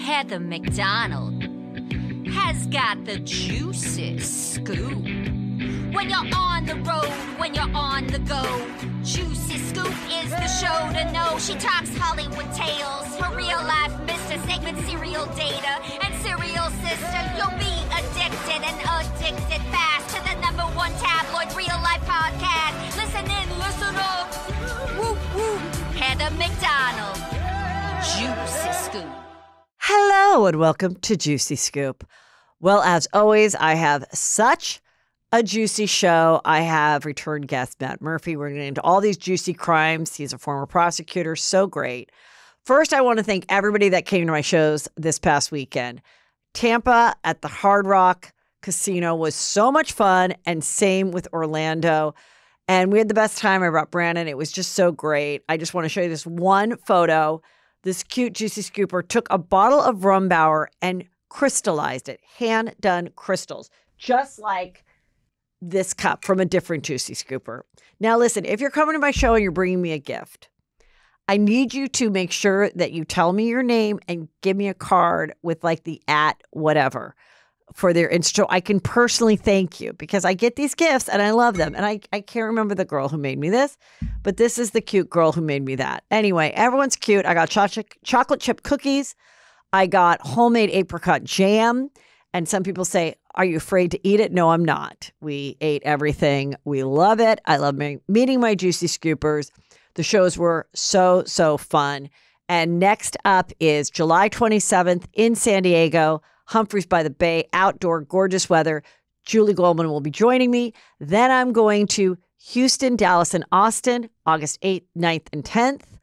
Heather McDonald has got the juiciest scoop. When you're on the road, when you're on the go, Juicy Scoop is the show to know. She talks Hollywood tales, her real life Mr. Segment serial data and serial sister. You'll be addicted and addicted fast to the #1 tabloid real life podcast. Listen in, listen up. Whoop, whoop. Heather McDonald, Juicy Scoop. Hello and welcome to Juicy Scoop. Well, as always, I have such a juicy show. I have returned guest Matt Murphy. We're going to get into all these juicy crimes. He's a former prosecutor. So great. First, I want to thank everybody that came to my shows this past weekend. Tampa at the Hard Rock Casino was so much fun, and same with Orlando. And we had the best time. I brought Brandon. It was just so great. I just want to show you this one photo. This cute Juicy Scooper took a bottle of Rumbauer and crystallized it. Hand-done crystals. Just like this cup from a different Juicy Scooper. Now, listen, if you're coming to my show and you're bringing me a gift, I need you to make sure that you tell me your name and give me a card with like the @ for their Insta. I can personally thank you because I get these gifts and I love them. And I can't remember the girl who made me this, but this is the cute girl who made me that. Anyway, everyone's cute. I got chocolate chip cookies. I got homemade apricot jam. And some people say, are you afraid to eat it? No, I'm not. We ate everything. We love it. I love meeting my Juicy Scoopers. The shows were so, so fun. And next up is July 27th in San Diego, Humphreys by the Bay, outdoor, gorgeous weather. Julie Goldman will be joining me. Then I'm going to Houston, Dallas, and Austin, August 8th, 9th, and 10th.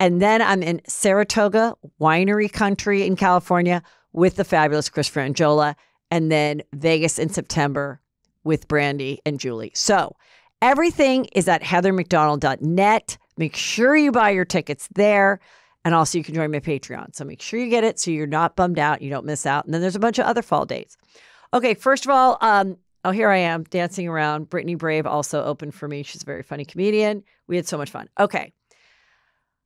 And then I'm in Saratoga, winery country in California, with the fabulous Chris Frangiola, and then Vegas in September with Brandy and Julie. So everything is at heathermcdonald.net. Make sure you buy your tickets there. And also you can join my Patreon. So make sure you get it so you're not bummed out. You don't miss out. And then there's a bunch of other fall dates. Okay, first of all, here I am dancing around. Brittany Brave also opened for me. She's a very funny comedian. We had so much fun. Okay.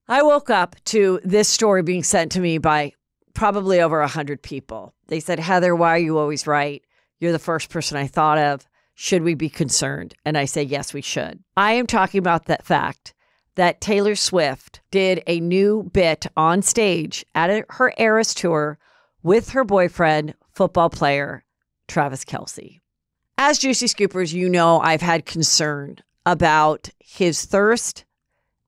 I woke up to this story being sent to me by probably over 100 people. They said, Heather, why are you always right? You're the first person I thought of. Should we be concerned? And I say, yes, we should. I am talking about that fact that Taylor Swift did a new bit on stage at her Eras tour with her boyfriend, football player Travis Kelce. As Juicy Scoopers, you know I've had concern about his thirst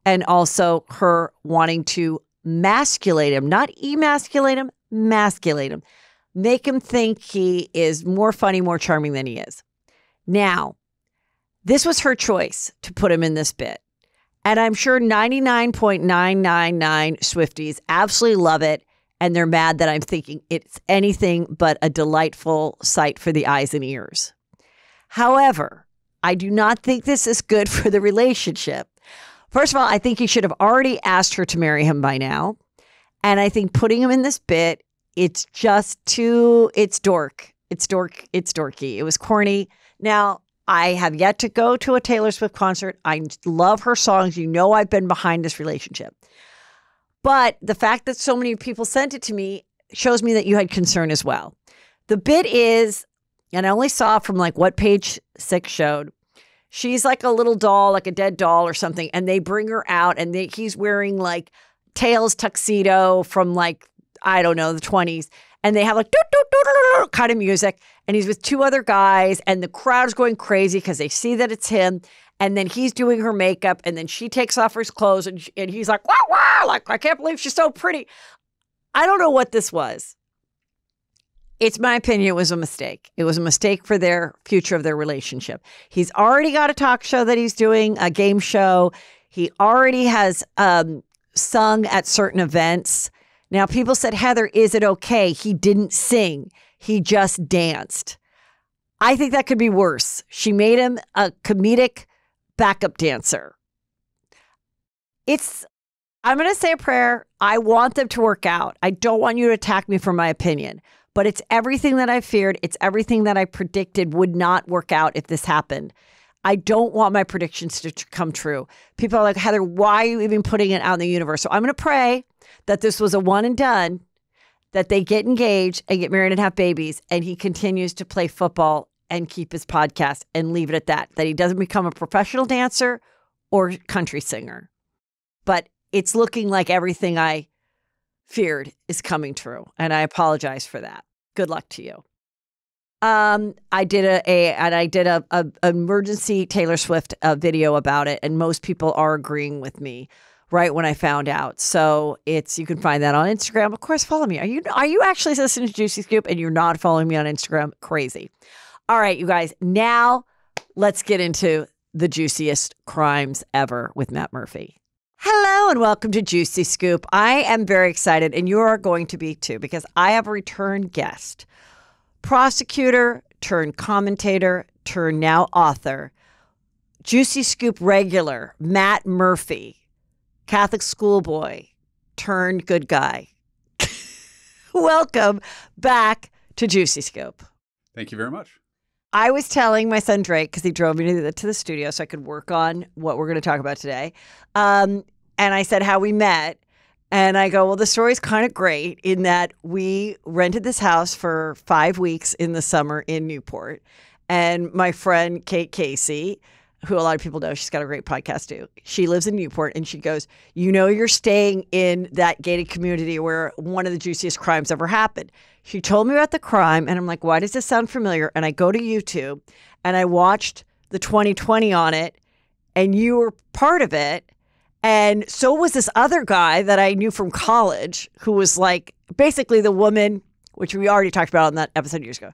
and also her wanting to masculate him, not emasculate him, masculate him. Make him think he is more funny, more charming than he is. Now, this was her choice to put him in this bit. And I'm sure 99.999 Swifties absolutely love it. And they're mad that I'm thinking it's anything but a delightful sight for the eyes and ears. However, I do not think this is good for the relationship. First of all, I think he should have already asked her to marry him by now. And I think putting him in this bit, it's just it's dork. It's dorky. It was corny. Now, I have yet to go to a Taylor Swift concert. I love her songs. You know I've been behind this relationship. But the fact that so many people sent it to me shows me that you had concern as well. The bit is, and I only saw from like what Page 6 showed, she's like a little doll, like a dead doll or something. And they bring her out and he's wearing like Tails tuxedo from like, I don't know, the 20s. And they have like kind of music. And he's with two other guys. And the crowd is going crazy because they see that it's him. And then he's doing her makeup. And then she takes off her clothes. And he's like, wow, wow. Like, I can't believe she's so pretty. I don't know what this was. It's my opinion, it was a mistake. It was a mistake for their future of their relationship. He's already got a talk show that he's doing, a game show. He already has sung at certain events. Now, people said, Heather, is it okay? He didn't sing. He just danced. I think that could be worse. She made him a comedic backup dancer. I'm going to say a prayer. I want them to work out. I don't want you to attack me for my opinion. But it's everything that I feared. It's everything that I predicted would not work out if this happened. I don't want my predictions to come true. People are like, Heather, why are you even putting it out in the universe? So I'm going to pray that this was a one and done that they get engaged and get married and have babies, and he continues to play football and keep his podcast and leave it at that he doesn't become a professional dancer or country singer. But it's looking like everything I feared is coming true, and I apologize for that. Good luck to you. I did a emergency Taylor Swift video about it, and most people are agreeing with me right when I found out. So you can find that on Instagram. Of course, follow me. Are you actually listening to Juicy Scoop and you're not following me on Instagram? Crazy. All right, you guys. Now let's get into the juiciest crimes ever with Matt Murphy. Hello and welcome to Juicy Scoop. I am very excited, and you are going to be too, because I have a return guest. Prosecutor turned commentator turned now author. Juicy Scoop regular Matt Murphy. Catholic schoolboy turned good guy. Welcome back to Juicy Scoop. Thank you very much. I was telling my son Drake, because he drove me to the studio so I could work on what we're going to talk about today. And I said how we met. And I go, well, the story's kind of great in that we rented this house for 5 weeks in the summer in Newport. And my friend Kate Casey, who a lot of people know, she's got a great podcast too. She lives in Newport, and she goes, you're staying in that gated community where one of the juiciest crimes ever happened. She told me about the crime, and I'm like, why does this sound familiar? And I go to YouTube, and I watched the 2020 on it, and you were part of it. And so was this other guy that I knew from college, who was like basically the woman, which we already talked about in that episode years ago.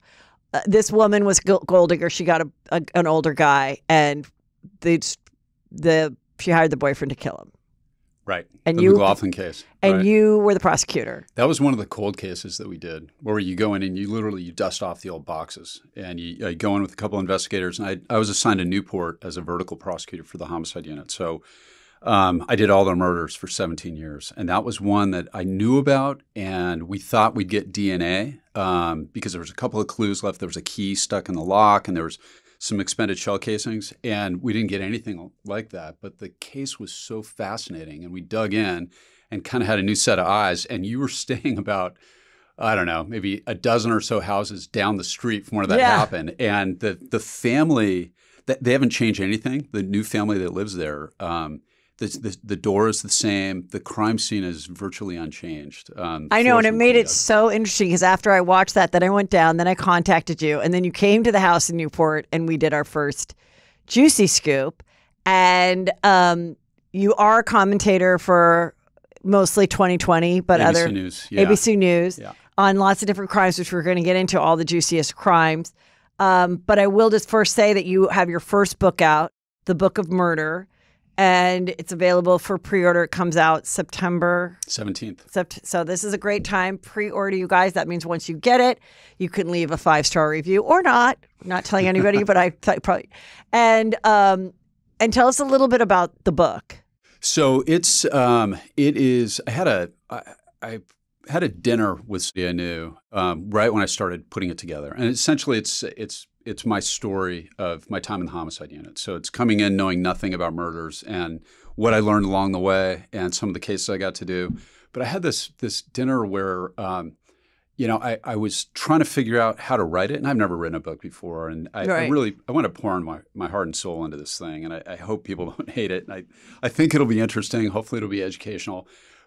This woman was gold digger. She got an older guy, and she hired the boyfriend to kill him. Right. And the McLaughlin case. And right. You were the prosecutor. That was one of the cold cases that we did, where you go in and you dust off the old boxes, and you go in with a couple investigators. And I was assigned to Newport as a vertical prosecutor for the homicide unit. So I did all their murders for 17 years. And that was one that I knew about, and we thought we'd get DNA because there was a couple of clues left. There was a key stuck in the lock, and there was some expended shell casings, and we didn't get anything like that. But the case was so fascinating, and we dug in and kind of had a new set of eyes. And you were staying about, I don't know, maybe a dozen or so houses down the street from where that happened. And the family, they haven't changed anything. The new family that lives there, the door is the same. The crime scene is virtually unchanged. I know, and it made it so interesting because after I watched that, then I went down, then I contacted you, and then you came to the house in Newport, and we did our first Juicy Scoop. And you are a commentator for mostly 2020, but ABC News, ABC News on lots of different crimes, which we're going to get into, all the juiciest crimes. But I will just first say that you have your first book out, The Book of Murder. And it's available for pre-order. It comes out September 17th. So this is a great time. Pre-order, you guys. That means once you get it, you can leave a 5-star review or not. I'm not telling anybody, but I probably. And tell us a little bit about the book. So it is. I had a dinner with somebody I knew right when I started putting it together, and essentially it's my story of my time in the homicide unit. So it's coming in knowing nothing about murders and what I learned along the way and some of the cases I got to do. But I had this dinner where, I was trying to figure out how to write it. And I've never written a book before. And I want to pour my heart and soul into this thing. And I hope people don't hate it. And I think it'll be interesting. Hopefully it'll be educational.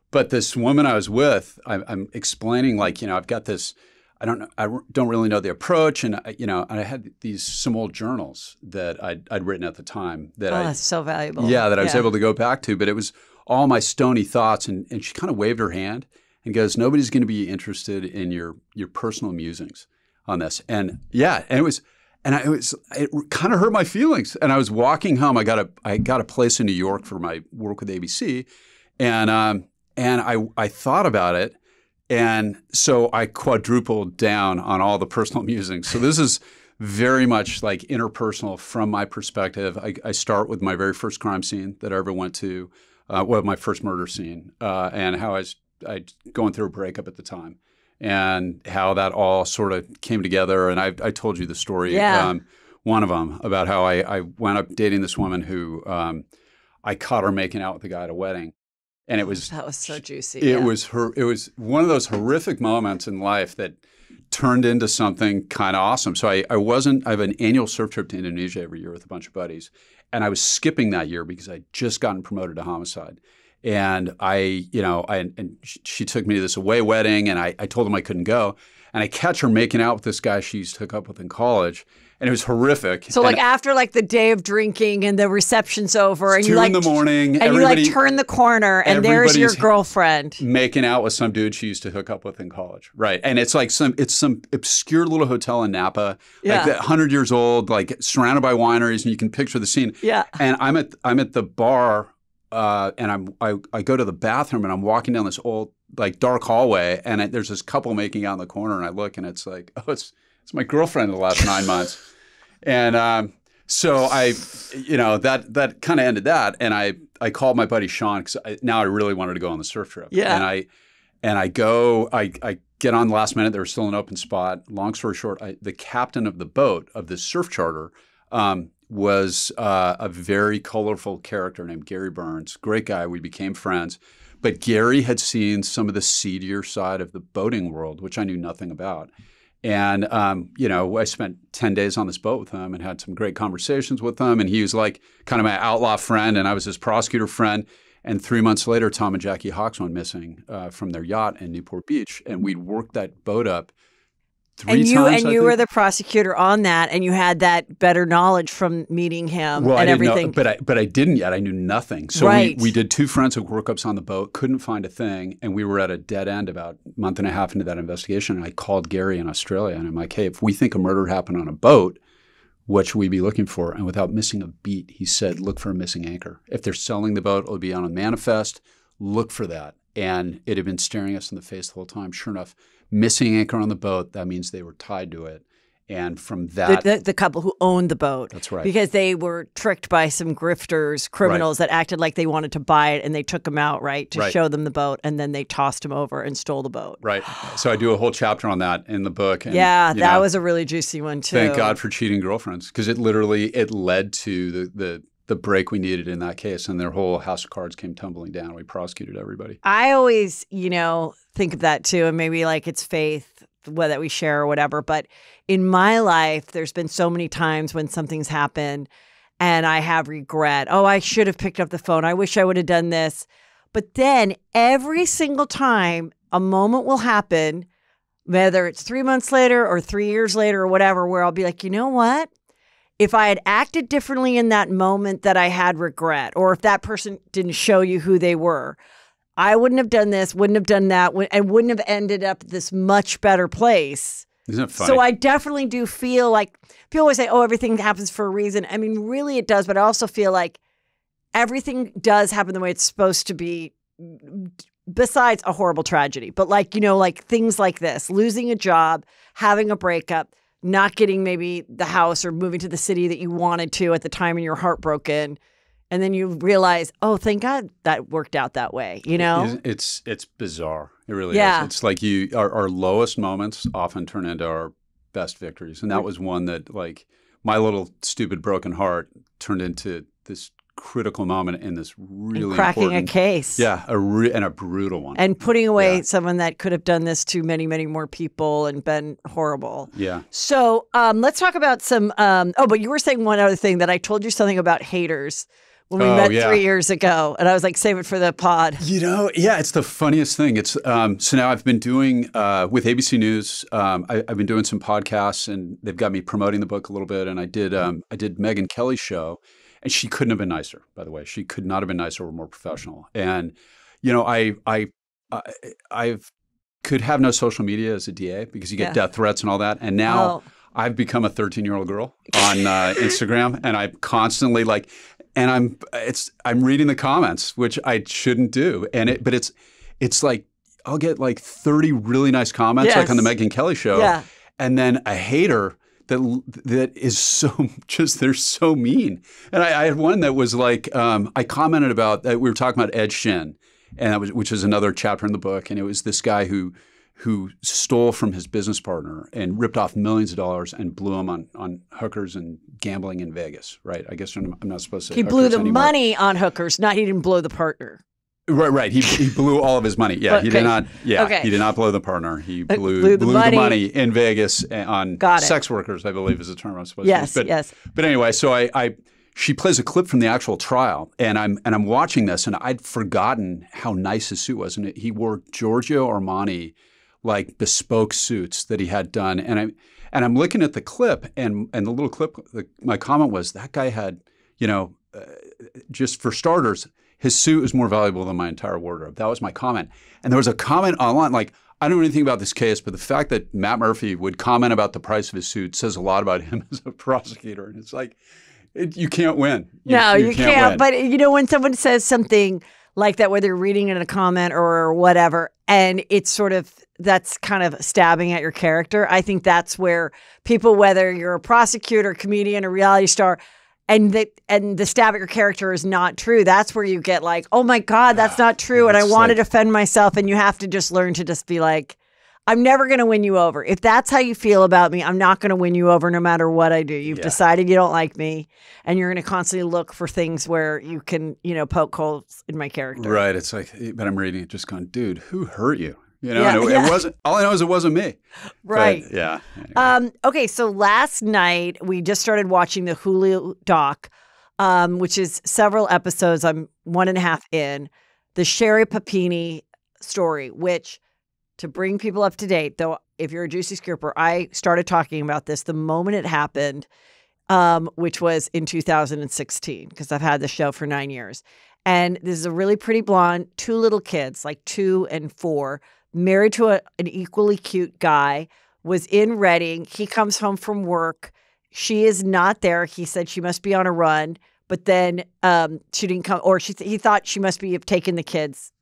But this woman I was with, I'm explaining I've got this, I don't really know the approach, and I had some old journals that I'd written at the time that's so valuable. Yeah, that I was able to go back to, but it was all my stony thoughts, and she kind of waved her hand and goes, "Nobody's going to be interested in your personal musings on this." And it kind of hurt my feelings. And I was walking home. I got a place in New York for my work with ABC, and I thought about it. And so I quadrupled down on all the personal musings. So this is very much like interpersonal from my perspective. I start with my very first crime scene that I ever went to, my first murder scene, and how I going through a breakup at the time, and how that all sort of came together. And I told you the story, one of them, about how I wound up dating this woman who I caught her making out with a guy at a wedding. And it was that was so juicy. It was one of those horrific moments in life that turned into something kind of awesome. So I have an annual surf trip to Indonesia every year with a bunch of buddies. And I was skipping that year because I'd just gotten promoted to homicide. And she took me to this away wedding, and I told them I couldn't go. And I catch her making out with this guy she used to hook up with in college. And it was horrific. So after the day of drinking and the reception's over and 2 in the morning, and you turn the corner and there's your girlfriend making out with some dude she used to hook up with in college. Right. And it's some obscure little hotel in Napa, 100 years old, surrounded by wineries, and you can picture the scene. Yeah. And I'm at the bar and I go to the bathroom and I'm walking down this old dark hallway, and there's this couple making out in the corner, and I look and it's it's my girlfriend of the last 9 months. And so that kind of ended that. And I called my buddy Sean because now I really wanted to go on the surf trip. Yeah. And I get on last minute. There was still an open spot. Long story short, the captain of the boat of this surf charter was a very colorful character named Gary Burns. Great guy. We became friends. But Gary had seen some of the seedier side of the boating world, which I knew nothing about. And, I spent 10 days on this boat with him and had some great conversations with him. And he was kind of my outlaw friend, and I was his prosecutor friend. And 3 months later, Tom and Jackie Hawks went missing from their yacht in Newport Beach. And we'd worked that boat up three times. And you were the prosecutor on that, and you had that better knowledge from meeting him and everything. But I didn't yet. I knew nothing. So we did 2 forensic workups on the boat, couldn't find a thing, and we were at a dead end about a month and a half into that investigation. And I called Gary in Australia, and I'm like, hey, if we think a murder happened on a boat, what should we be looking for? And without missing a beat, he said, look for a missing anchor. If they're selling the boat, it'll be on a manifest. Look for that. And it had been staring us in the face the whole time. Sure enough, missing anchor on the boat, that means they were tied to it. And from that... The couple who owned the boat. That's right. Because they were tricked by some grifters, criminals that acted like they wanted to buy it, and they took them out, to show them the boat, and then they tossed them over and stole the boat. Right. So I do a whole chapter on that in the book. And, that was a really juicy one, too. Thank God for cheating girlfriends, because it led to the break we needed in that case, and their whole house of cards came tumbling down. We prosecuted everybody. I always, think of that, too, and maybe it's faith that we share or whatever, but in my life, there's been so many times when something's happened and I have regret. Oh, I should have picked up the phone. I wish I would have done this. But then every single time a moment will happen, whether it's 3 months later or 3 years later or whatever, where I'll be like, you know what? If I had acted differently in that moment, that I had regret, or if that person didn't show you who they were, I wouldn't have done this, wouldn't have done that, and wouldn't have ended up this much better place. Isn't it funny? So I definitely do feel like people always say, oh, everything happens for a reason. I mean, really it does, but I also feel like everything does happen the way it's supposed to be, besides a horrible tragedy. But things like this, losing a job, having a breakup, not getting maybe the house or moving to the city that you wanted to at the time and you're heartbroken. And then you realize, oh, thank God that worked out that way, It's bizarre. It really is. It's like our lowest moments often turn into our best victories. And that was one that, my little stupid broken heart turned into this critical moment in this really cracking important, a case. Yeah, and a brutal one. And putting away someone that could have done this to many, many more people and been horrible. Yeah. So let's talk about some, but you were saying one other thing, that I told you something about haters when we met 3 years ago. And I was like, save it for the pod. It's the funniest thing. It's so now I've been doing, with ABC News, I've been doing some podcasts, and they've got me promoting the book a little bit. And I did Megyn Kelly's show, and she couldn't have been nicer, by the way. She could not have been nicer or more professional. And, I could have no social media as a DA because you get death threats and all that. And now I've become a 13-year-old girl on Instagram, and I'm constantly and I'm reading the comments, which I shouldn't do. But it's like I'll get 30 really nice comments, like on the Megyn Kelly show, and then a hater that is they're so mean. And I had one that was I commented about that. We were talking about Ed Shin, and which is another chapter in the book, and it was this guy who stole from his business partner and ripped off millions of dollars and blew them on hookers and gambling in Vegas, right? I guess I'm not supposed to say he blew the anymore. money on hookers, he didn't blow the partner. Right. He blew all of his money. Yeah, Okay. he did not. Yeah, Okay. he did not blow the partner. He blew the money in Vegas on sex workers, I believe is the term I'm supposed to use. Yes. But anyway, so she plays a clip from the actual trial, and I'm watching this, and I'd forgotten how nice his suit was, and he wore Giorgio Armani like bespoke suits that he had done, and I'm looking at the clip, and the little clip. My comment was that guy had, just for starters, his suit is more valuable than my entire wardrobe. That was my comment. And there was a comment online, like, I don't know anything about this case, but the fact that Matt Murphy would comment about the price of his suit says a lot about him as a prosecutor. And it's like, you can't win. You can't. But, when someone says something like that, whether you're reading it in a comment or whatever, and it's sort of, that's kind of stabbing at your character, I think that's where people, whether you're a prosecutor, comedian, or reality star, and the stab at your character is not true, that's where you get like, oh my God, that's not true. And I want to defend myself. And you have to just learn to just be like, I'm never going to win you over. If that's how you feel about me, I'm not going to win you over no matter what I do. You've decided you don't like me, and you're going to constantly look for things where you can, poke holes in my character. Right. It's like, but I'm reading it just going, dude, who hurt you? It wasn't, all I know is it wasn't me. Right. But, yeah. Anyway. Okay. So last night we just started watching the Hulu doc, which is several episodes. I'm 1.5 in, the Sherri Papini story, which, to bring people up to date, though, if you're a Juicy Scooper, I started talking about this the moment it happened, which was in 2016, because I've had the show for 9 years. And this is a really pretty blonde, 2 little kids, like 2 and 4, married to an equally cute guy, was in Reading. He comes home from work. She is not there. He said she must be on a run, but then she didn't come, or he thought she must have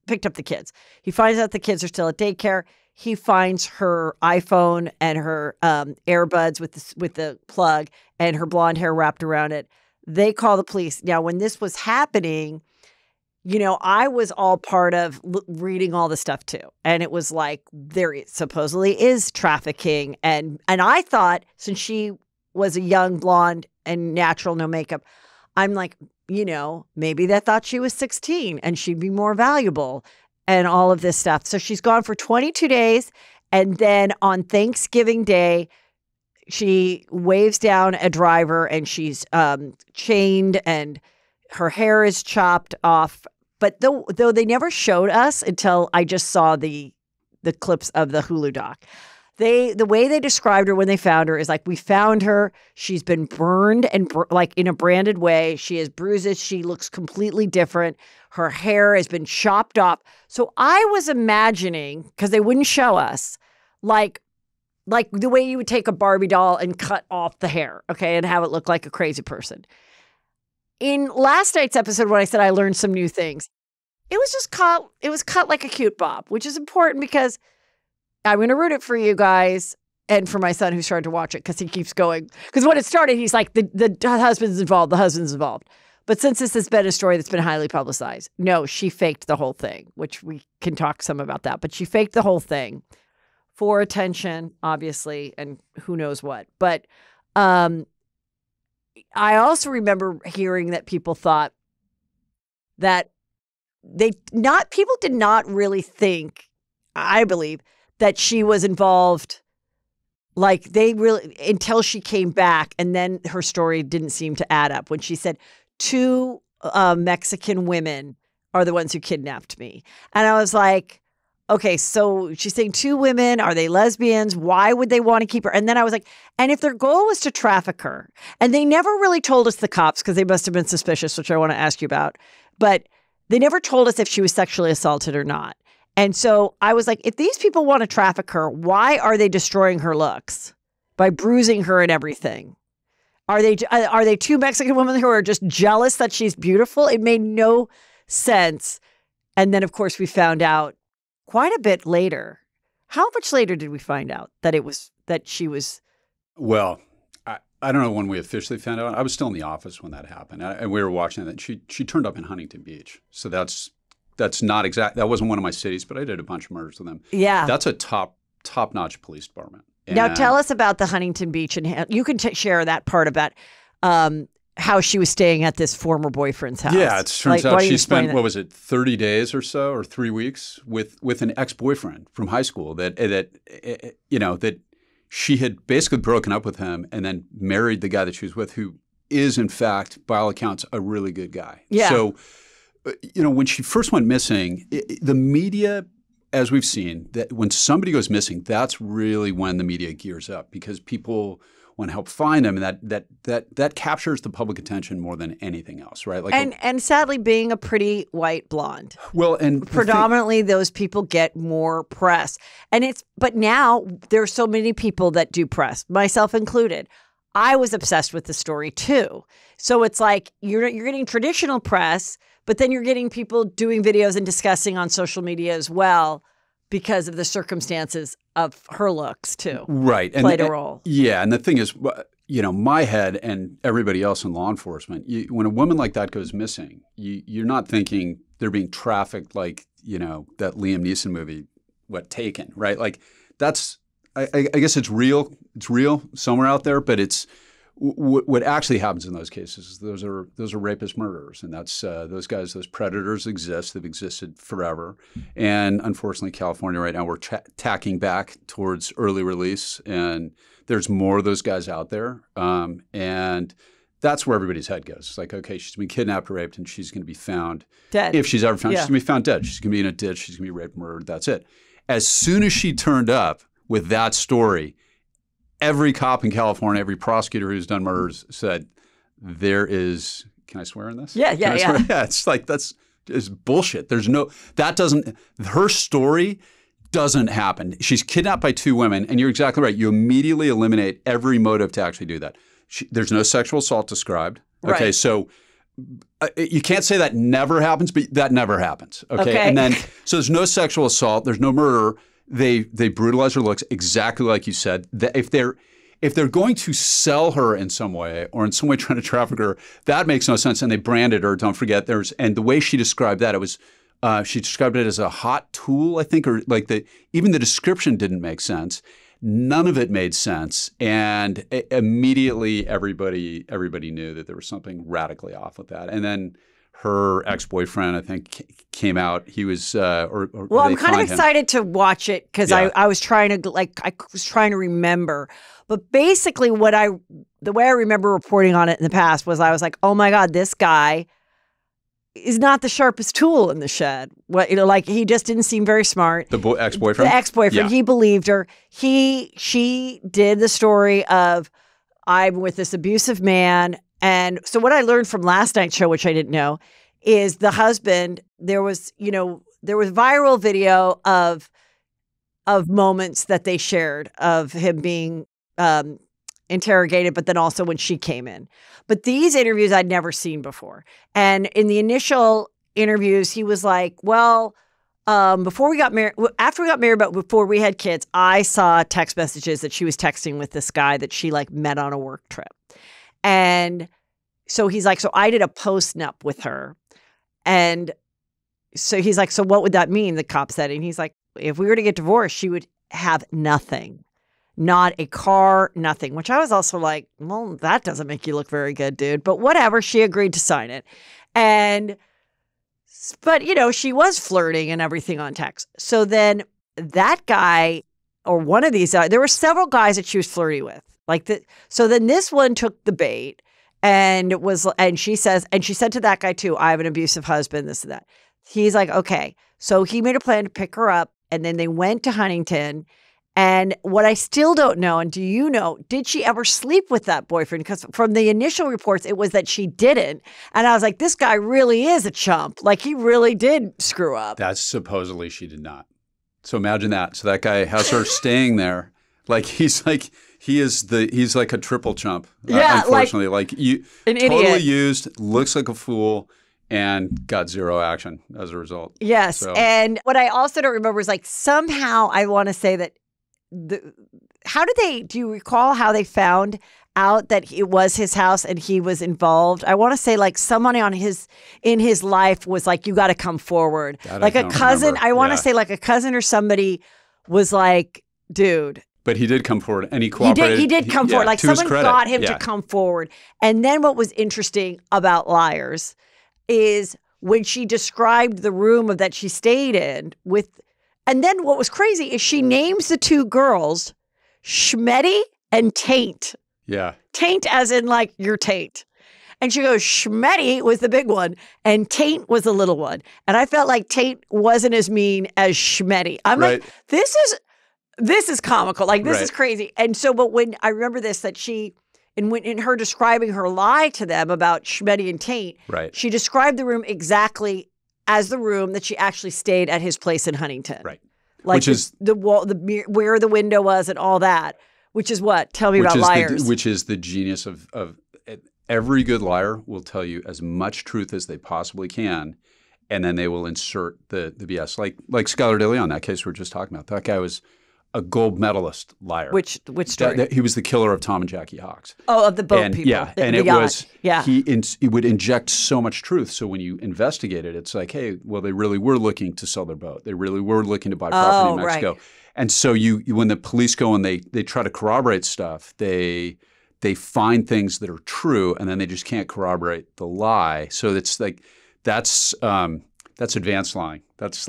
picked up the kids. He finds out the kids are still at daycare. He finds her iPhone and her earbuds with the plug and her blonde hair wrapped around it. They call the police. Now, when this was happening, I was all part of reading all the stuff too. And it was like, there supposedly is trafficking. And I thought, since she was a young blonde and natural, no makeup, I'm like, maybe they thought she was 16 and she'd be more valuable and all of this stuff. So she's gone for 22 days. And then on Thanksgiving Day, she waves down a driver and she's chained and her hair is chopped off. But though they never showed us until I just saw the clips of the Hulu doc. The way they described her when they found her is like, we found her. She's been burned and like in a branded way. She has bruises. She looks completely different. Her hair has been chopped off. So I was imagining, because they wouldn't show us, like the way you would take a Barbie doll and cut off the hair, okay, and have it look like a crazy person. In last night's episode, when I said I learned some new things, it was cut like a cute bob, which is important because I'm going to root it for you guys and for my son who started to watch it because he keeps going. Because when it started, he's like, the husband's involved, the husband's involved. But since this has been a story that's been highly publicized, no, she faked the whole thing, which we can talk some about that. But she faked the whole thing for attention, obviously, and who knows what. But I also remember hearing that people thought that people did not really think, I believe, that she was involved. Like until she came back, and then her story didn't seem to add up when she said 2 Mexican women are the ones who kidnapped me. And I was like, okay, so she's saying 2 women, are they lesbians? Why would they want to keep her? And then I was like, and if their goal was to traffic her, and they never really told us, the cops, because they must have been suspicious, which I want to ask you about, but they never told us if she was sexually assaulted or not. And so I was like, if these people want to traffic her, why are they destroying her looks by bruising her and everything? Are they 2 Mexican women who are just jealous that she's beautiful? It made no sense. And then, of course, we found out quite a bit later. How much later did we find out that she was? Well, I don't know when we officially found out. I was still in the office when that happened, and we were watching that. She turned up in Huntington Beach, so that's not exact. That wasn't one of my cities, but I did a bunch of murders with them. Yeah, that's a top-notch police department. Now tell us about the Huntington Beach, and you can share that part about how she was staying at this former boyfriend's house. Yeah, it turns out why don't you she explain spent, that? what was it, 30 days or so, or 3 weeks with an ex-boyfriend from high school that she had basically broken up with him and then married the guy that she was with, who is, in fact, by all accounts, a really good guy. Yeah. So, when she first went missing, the media, as we've seen, that when somebody goes missing, that's really when the media gears up, because people want to help find them, and that captures the public attention more than anything else, right? Like, and sadly, being a pretty white blonde, well, and predominantly those people get more press. But now there's so many people that do press, myself included. I was obsessed with the story too. So it's like you're getting traditional press, but then you're getting people doing videos and discussing on social media as well, because of the circumstances of her looks too. Right. Played a role. Yeah. And the thing is, my head and everybody else in law enforcement, when a woman like that goes missing, you're not thinking they're being trafficked like, that Liam Neeson movie, Taken, right? Like that's, I guess it's real. It's real somewhere out there, but it's what actually happens in those cases is those are rapist murderers, and that's those guys, those predators exist. They've existed forever, and unfortunately, California right now we're tacking back towards early release, and there's more of those guys out there, and that's where everybody's head goes. It's like, okay, she's been kidnapped or raped, and she's going to be found dead. If she's ever found, Yeah. she's going to be found dead. She's going to be in a ditch. She's going to be raped, murdered. That's it. As soon as she turned up with that story, every cop in California, every prosecutor who's done murders said, there is, can I swear in this? Yeah. Yeah, it's like, that's just bullshit. Her story doesn't happen. She's kidnapped by two women, and you're exactly right. You immediately eliminate every motive to actually do that. There's no sexual assault described. Okay, Right. so you can't say that never happens, but that never happens. Okay. And then, so there's no sexual assault, there's no murder. They brutalize her looks exactly like you said. If they're going to sell her in some way or in some way trying to traffic her, that makes no sense. And they branded her. Don't forget, and the way she described that, it was she described it as a hot tool, I think, or like even the description didn't make sense. None of it made sense, and immediately everybody knew that there was something radically off with that. And then her ex-boyfriend, I think, came out. He was, Well, I'm kind of excited to watch it because I was trying to remember. But basically, the way I remember reporting on it in the past was I was like, oh my God, this guy is not the sharpest tool in the shed. He just didn't seem very smart. The ex-boyfriend? The ex-boyfriend. Yeah. He believed her. She did the story of, I'm with this abusive man. And so what I learned from last night's show, which I didn't know, is the husband, there was viral video of moments that they shared of him being interrogated, but then also when she came in. But these interviews I'd never seen before. And in the initial interviews, he was like, well, before we got married, after we got married, but before we had kids, I saw text messages that she was texting with this guy that she met on a work trip. And so he's like, so I did a post-nup with her. And so he's like, so what would that mean? The cop said, and he's like, if we were to get divorced, she would have nothing. Not a car, nothing, which I was also like, well, that doesn't make you look very good, dude. But whatever, she agreed to sign it. But she was flirting and everything on text. So then that guy, or one of these, there were several guys that she was flirty with. So then this one took the bait and she said to that guy too, I have an abusive husband, this and that. He's like, okay. So he made a plan to pick her up, and then they went to Huntington. And what I still don't know, and do you know, did she ever sleep with that boyfriend? Because from the initial reports, it was that she didn't. And I was like, this guy really is a chump. He really did screw up. That's supposedly she did not. So imagine that. So that guy has her staying there. He's like a triple chump. Yeah, unfortunately, an totally idiot. used, looks like a fool, and got zero action as a result. Yes. So. And what I also don't remember is somehow I want to say that do you recall how they found out that it was his house and he was involved? I want to say someone in his life was like, you got to come forward. That a cousin. remember. I want to say a cousin or somebody was like, dude. But he did come forward, and he cooperated. He did come forward. Like, to his someone credit. got him to come forward. And then what was interesting about liars is when she described the room that she stayed in with, and then what was crazy is she names the two girls Schmetty and Taint. Yeah. Taint as in like your taint. And she goes, Schmetty was the big one and Taint was the little one. And I felt like Taint wasn't as mean as Schmetty. I'm like, this is comical. Like, this is crazy. And so, but when I remember this, that she, in her describing her lie to them about Schmetty and Taint, she described the room exactly as the room that she actually stayed at his place in Huntington. Right. Like which is the wall, where the window was and all that, which is what? Tell me about liars. Which is the genius of every good liar will tell you as much truth as they possibly can, and then they will insert the BS. Like Skylar DeLeon, that case we were just talking about. That guy was a gold medalist liar. Which story? He was the killer of Tom and Jackie Hawks. Oh, of the boat people. Yeah, and it was, he would inject so much truth. So when you investigate it, it's like, hey, well, they really were looking to sell their boat. They really were looking to buy property in Mexico. Right. And so when the police go and they try to corroborate stuff, they find things that are true, and then they just can't corroborate the lie. So it's like that's advanced lying. That's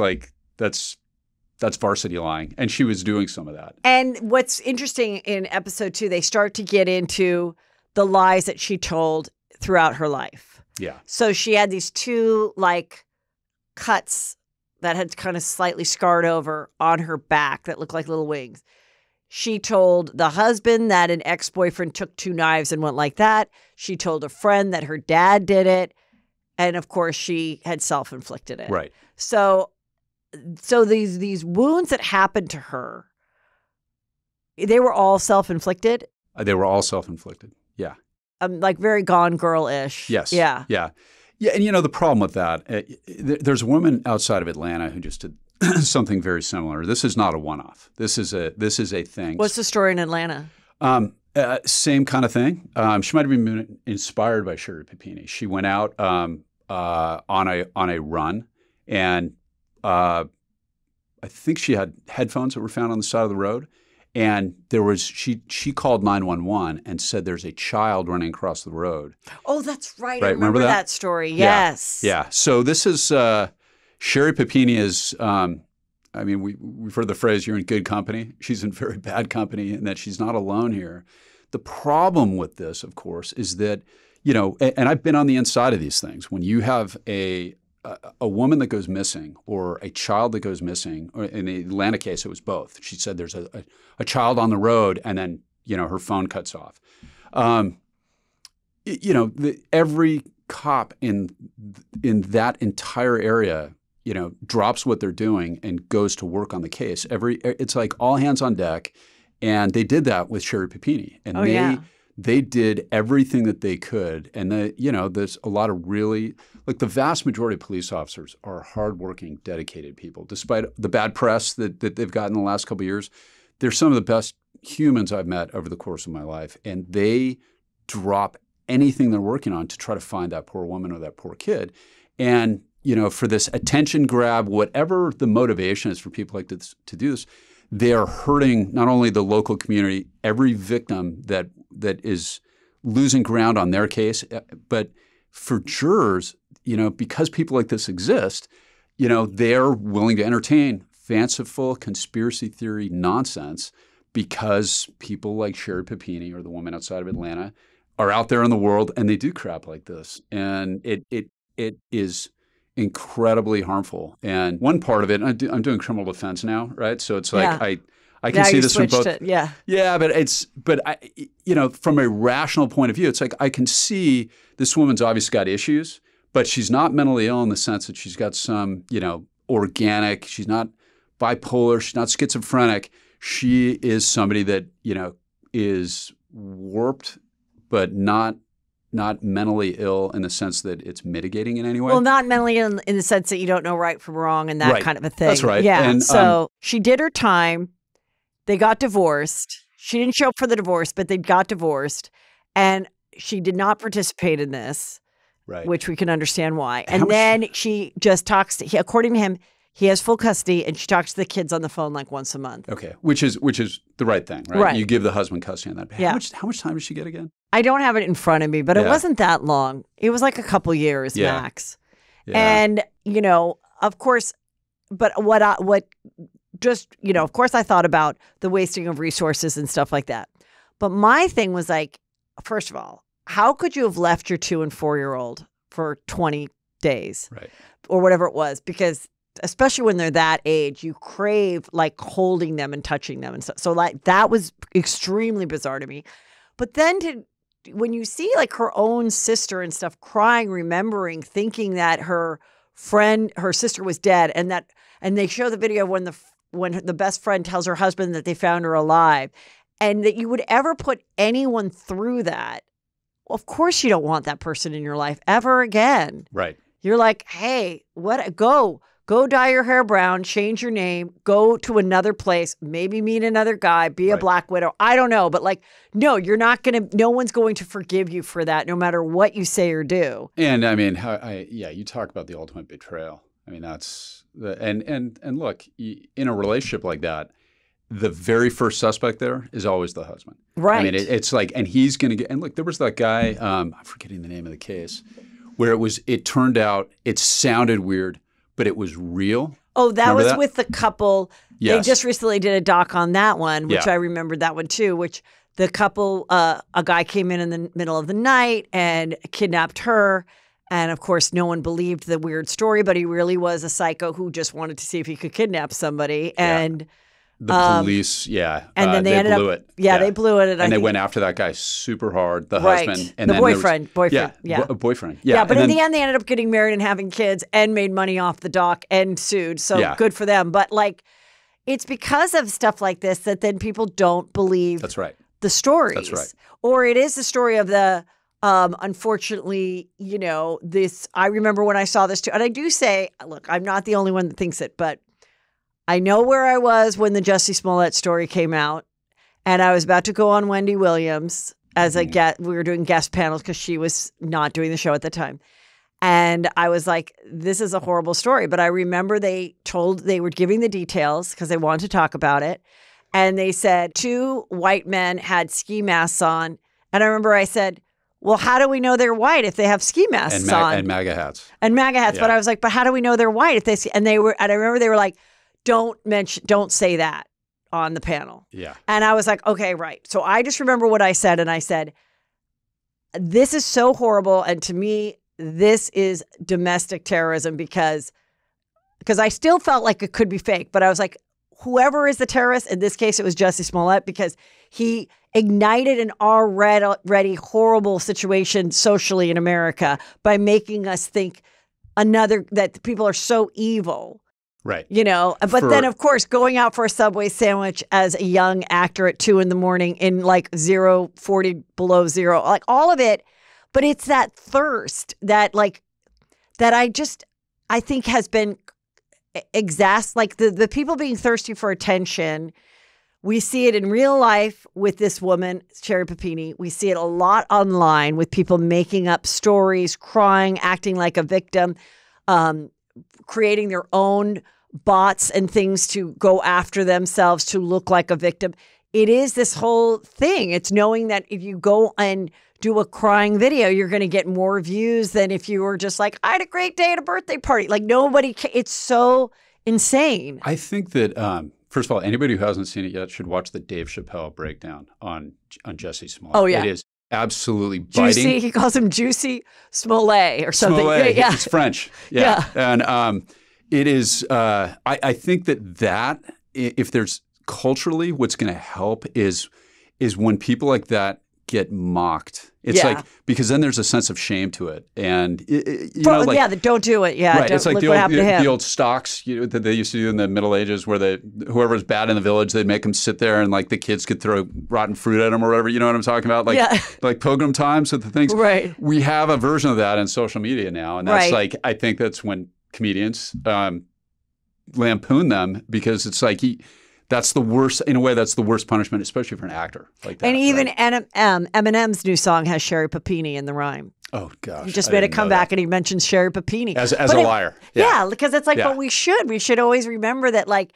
varsity lying. And she was doing some of that. And what's interesting in episode 2, they start to get into the lies that she told throughout her life. Yeah. So she had these 2 like cuts that had kind of slightly scarred over on her back that looked like little wings. She told the husband that an ex-boyfriend took 2 knives and went like that. She told a friend that her dad did it. And of course, she had self-inflicted it. Right. So these wounds that happened to her, they were all self-inflicted? They were all self-inflicted, yeah. Like very Gone Girl-ish. Yes. Yeah. Yeah. Yeah, and the problem with that, there's a woman outside of Atlanta who just did something very similar. This is not a one-off. This is a thing. What's the story in Atlanta? Same kind of thing. She might have been inspired by Sherri Papini. She went out on a run, and I think she had headphones that were found on the side of the road, and she called 911 and said there's a child running across the road. Oh, that's right. I remember that story. Yes. Yeah. So this is Sherri Papini is. We've heard the phrase "you're in good company." She's in very bad company, and that she's not alone here. The problem with this, of course, is that and I've been on the inside of these things. When you have a woman that goes missing or a child that goes missing, or in the Atlanta case, it was both. She said there's a child on the road, and then her phone cuts off. Every cop in that entire area, drops what they're doing and goes to work on the case. It's like all hands on deck, and they did that with Sherri Papini, and they did everything that they could. And there's a lot of really, like, the vast majority of police officers are hardworking, dedicated people. Despite the bad press that they've gotten in the last couple of years, they're some of the best humans I've met over the course of my life, and they drop anything they're working on to try to find that poor woman or that poor kid. And for this attention grab, whatever the motivation is for people like this to do this, they are hurting not only the local community, every victim that is losing ground on their case, but for jurors, because people like this exist, they're willing to entertain fanciful conspiracy theory nonsense because people like Sherri Papini or the woman outside of Atlanta are out there in the world, and they do crap like this. And it is incredibly harmful. And one part of it, I'm doing criminal defense now, right? So it's like I can see this from both. Yeah, but I, from a rational point of view, it's like I can see this woman's obviously got issues, but she's not mentally ill in the sense that she's got some, organic. She's not bipolar. She's not schizophrenic. She is somebody that is warped, but not mentally ill in the sense that it's mitigating in any way. Well, not mentally ill in the sense that you don't know right from wrong and that kind of a thing. That's right. Yeah. And, so she did her time. They got divorced. She didn't show up for the divorce, but they got divorced. And she did not participate in this, which we can understand why. And then she just talks according to him, He has full custody, and she talks to the kids on the phone like once a month. Okay, which is the right thing, right? Right. You give the husband custody on that. Yeah. How much time did she get again? I don't have it in front of me, but it Yeah. wasn't that long. It was like a couple years Yeah. max. Yeah. And, of course, but of course I thought about the wasting of resources and stuff like that. But my thing was like, first of all, how could you have left your 2 and 4-year-old for 20 days? Right. Or whatever it was, because especially when they're that age, you crave like holding them and touching them and stuff. So like that was extremely bizarre to me. But then when you see like her own sister and stuff crying, remembering, thinking that her sister was dead, and they show the video when the best friend tells her husband that they found her alive, and that you would ever put anyone through that. Well, of course you don't want that person in your life ever again. Right. You're like, hey, go dye your hair brown, change your name, go to another place, maybe meet another guy, be a black widow. I don't know. But like, no, no one's going to forgive you for that, no matter what you say or do. And I mean, you talk about the ultimate betrayal. I mean, that's and look, in a relationship like that, the very first suspect there is always the husband. Right. I mean, it's like, and he's going to get, and look, there was that guy, I'm forgetting the name of the case, where it turned out, it sounded weird, but it was real. Oh, that Remember was that? with the couple. Yes. They just recently did a doc on that one, which Yeah. I remembered that one too, which the couple, a guy came in the middle of the night and kidnapped her. And of course, no one believed the weird story, but he really was a psycho who just wanted to see if he could kidnap somebody. And the police, and then they blew it. They blew it. And they went after that guy super hard, the right. husband. And the then boyfriend. Yeah. Boyfriend. Yeah, but and in then, the end, they ended up getting married and having kids and made money off the doc and sued. So Yeah. good for them. But like, it's because of stuff like this that then people don't believe That's right. the stories. That's right. Or it is the story of the, unfortunately, I remember when I saw this too. And I do say, look, I'm not the only one that thinks it, but I know where I was when the Jussie Smollett story came out, and I was about to go on Wendy Williams as a guest. We were doing guest panels because she was not doing the show at the time. And I was like, this is a horrible story. But I remember they were giving the details because they wanted to talk about it. And they said 2 white men had ski masks on. And I remember I said, well, how do we know they're white if they have ski masks on? And MAGA hats. And MAGA hats. Yeah. But I was like, but how do we know they're white if they see? And I remember they were like, don't say that on the panel. Yeah. And I was like, okay, right. So I just remember what I said. And I said, this is so horrible. And to me, this is domestic terrorism because I still felt like it could be fake. But I was like, whoever is the terrorist, in this case, it was Jussie Smollett, because he ignited an already horrible situation socially in America by making us think that people are so evil. Right. But then, of course, going out for a Subway sandwich as a young actor at 2 a.m. in like 40 below zero, like all of it. But it's that thirst that I think has been like the people being thirsty for attention. We see it in real life with this woman, Sherri Papini. We see it a lot online with people making up stories, crying, acting like a victim, creating their own bots and things to go after themselves to look like a victim. It is this whole thing. It's knowing that if you go and do a crying video, you're going to get more views than if you were just like, I had a great day at a birthday party. Like it's so insane. I think that, first of all, anybody who hasn't seen it yet should watch the Dave Chappelle breakdown on Jussie Smollett. Oh, yeah. It is absolutely biting. Juicy, he calls him Juicy Smollett or something. Smollett, Yeah. It's French. Yeah. And it is, I think that if there's culturally what's going to help is when people like that get mocked. It's like, because then there's a sense of shame to it. And, don't do it. Yeah. Right. It's like what the old stocks that they used to do in the Middle Ages where whoever was bad in the village, they'd make them sit there and like the kids could throw rotten fruit at them or whatever. You know what I'm talking about? Like Pilgrim Times with the things. Right. We have a version of that in social media now. And that's like, I think that's when comedians lampoon them because it's like that's the worst, in a way, that's the worst punishment, especially for an actor like that. And even right? Eminem's new song has Sherri Papini in the rhyme. Oh gosh, he just made a comeback and he mentions Sherri Papini as a liar. Yeah, because it's like, but we should always remember that, like,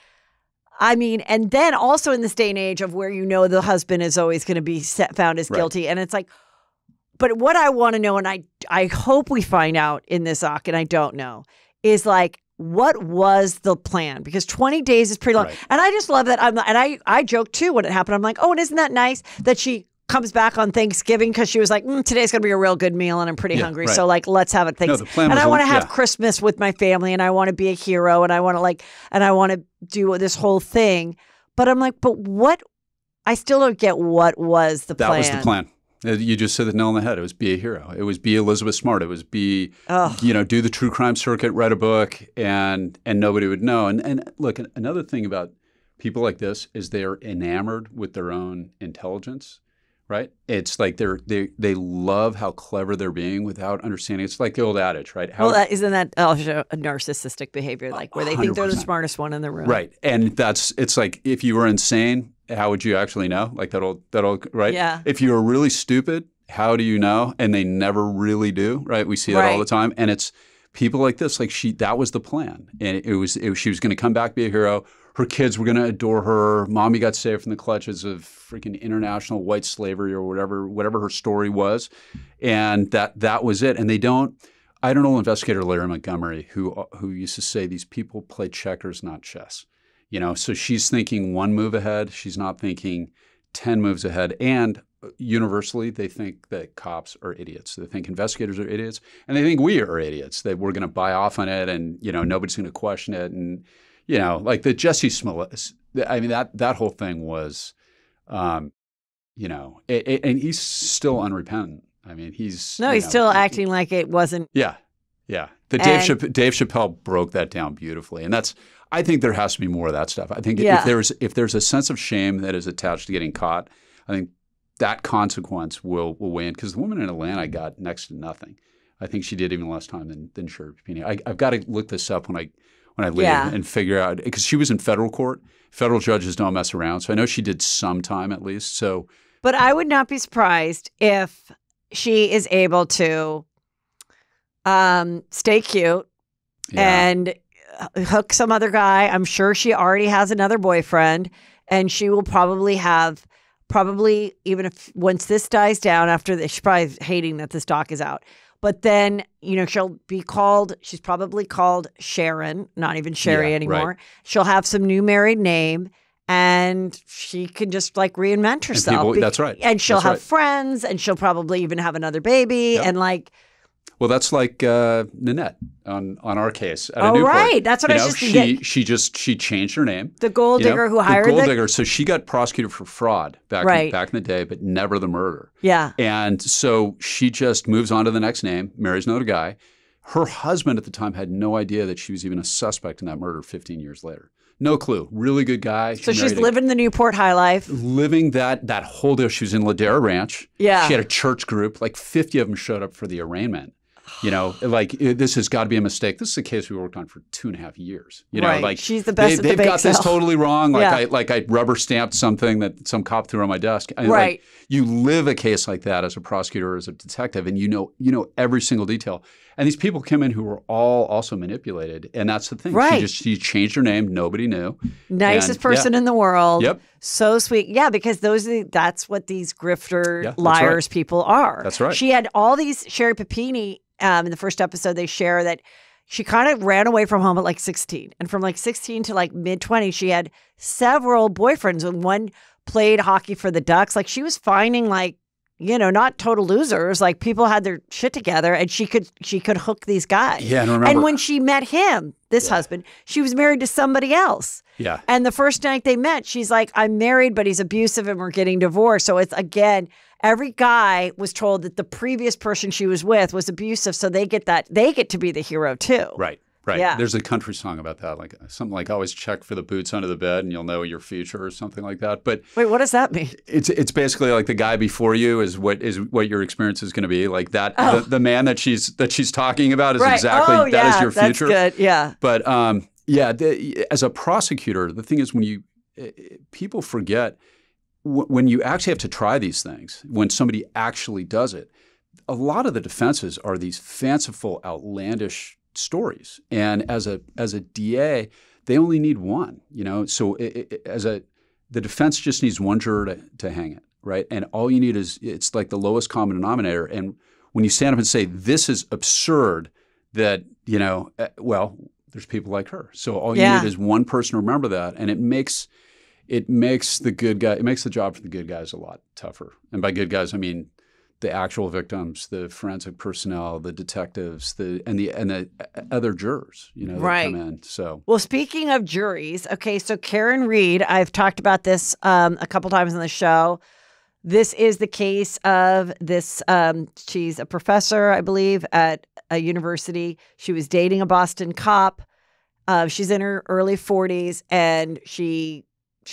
I mean, and then also in this day and age of where the husband is always going to be found as guilty, and it's like, but what I want to know, and I hope we find out in this arc, and I don't know, is like, what was the plan? Because 20 days is pretty long, and I just love that. I joked too when it happened. I'm like, oh, and isn't that nice that she comes back on Thanksgiving because she was like, today's going to be a real good meal and I'm pretty hungry. Right. So like, let's have it. And I want to have Christmas with my family and I want to be a hero and I want to do this whole thing. But I'm like, but what? I still don't get what was the plan. That was the plan. You just said the nail on the head. It was be a hero. It was be Elizabeth Smart. It was be, do the true crime circuit, write a book, and nobody would know. And look, another thing about people like this is they're enamored with their own intelligence. Right? It's like they love how clever they're being without understanding. It's like the old adage, right? Isn't that also a narcissistic behavior, like where they 100%. Think they're the smartest one in the room? Right. And it's like if you were insane, how would you actually know? Like that old right? Yeah. If you were really stupid, how do you know? And they never really do, right? We see that all the time. And it's people like this, like that was the plan. And she was going to come back, be a hero. Her kids were going to adore her. Mommy got saved from the clutches of freaking international white slavery or whatever her story was. And that was it. And I don't know, investigator Larry Montgomery, who used to say these people play checkers, not chess. So she's thinking one move ahead. She's not thinking 10 moves ahead. And universally, they think that cops are idiots. They think investigators are idiots. And they think we are idiots, that we're going to buy off on it and, nobody's going to question it. And like the Jesse Smollett, I mean, that whole thing was, and he's still unrepentant. I mean, he's still acting like it wasn't. Yeah. Dave Chappelle broke that down beautifully. And I think there has to be more of that stuff. I think if there's a sense of shame that is attached to getting caught, I think that consequence will weigh in. Because the woman in Atlanta got next to nothing. I think she did even less time than Sherri Papini. I've got to look this up when I leave and figure out, because she was in federal court. Federal judges don't mess around. So I know she did some time at least. So, but I would not be surprised if she is able to stay cute and hook some other guy. I'm sure she already has another boyfriend, and she will probably even if once this dies down after this, she's probably hating that this doc is out. But then, she's probably called Sharon, not even Sherri anymore. Right. She'll have some new married name and she can just like reinvent herself. That's right. And she'll have friends and she'll probably even have another baby and like. Well, that's like Nanette on our case at a Newport. Right. That's what I was just thinking. She changed her name. The gold digger who hired the gold digger. So she got prosecuted for fraud back in the day, but never the murder. Yeah. And so she just moves on to the next name, marries another guy. Her husband at the time had no idea that she was even a suspect in that murder 15 years later. No clue. Really good guy. So she's living the Newport high life. Living that whole deal. She was in Ladera Ranch. Yeah. She had a church group. Like 50 of them showed up for the arraignment. This has got to be a mistake. This is a case we worked on for 2.5 years. Like she's the best at the bake They've got sale. This totally wrong. I rubber stamped something that some cop threw on my desk. You live a case like that as a prosecutor or as a detective, and you know every single detail. And these people come in who were all also manipulated, and that's the thing. Right. She changed her name. Nobody knew. Nicest person in the world. Yep. So sweet. Yeah, because that's what these grifter liars people are. That's right. She had all these. Sherri Papini, in the first episode, they share that she kind of ran away from home at like 16. And from like 16 to like mid-20s, she had several boyfriends, and one played hockey for the Ducks. Like she was finding like, not total losers. Like people had their shit together, and she could hook these guys. Yeah, and remember. And when she met him, this husband, she was married to somebody else. Yeah. And the first night they met, she's like, I'm married, but he's abusive and we're getting divorced. So it's, again, every guy was told that the previous person she was with was abusive. So they get to be the hero too. Right. Yeah. There's a country song about that, like something like always check for the boots under the bed and you'll know your future or something like that. But wait, what does that mean? It's basically like the guy before you is what your experience is going to be. Like that the man that she's talking about is exactly that is your future. That's good. Yeah. But as a prosecutor, the thing is when people forget when you actually have to try these things, when somebody actually does it, a lot of the defenses are these fanciful, outlandish stories. And as a DA, they only need one, So the defense just needs one juror to hang it, right? And all you need it's like the lowest common denominator. And when you stand up and say, this is absurd that, well, there's people like her. So all you need is one person to remember that. And it makes the job for the good guys a lot tougher. And by good guys, I mean the actual victims, the forensic personnel, the detectives, and the other jurors, that come in. So, well, speaking of juries, okay, so Karen Reed, I've talked about this a couple times on the show. This is the case of this. She's a professor, I believe, at a university. She was dating a Boston cop. She's in her early 40s, and she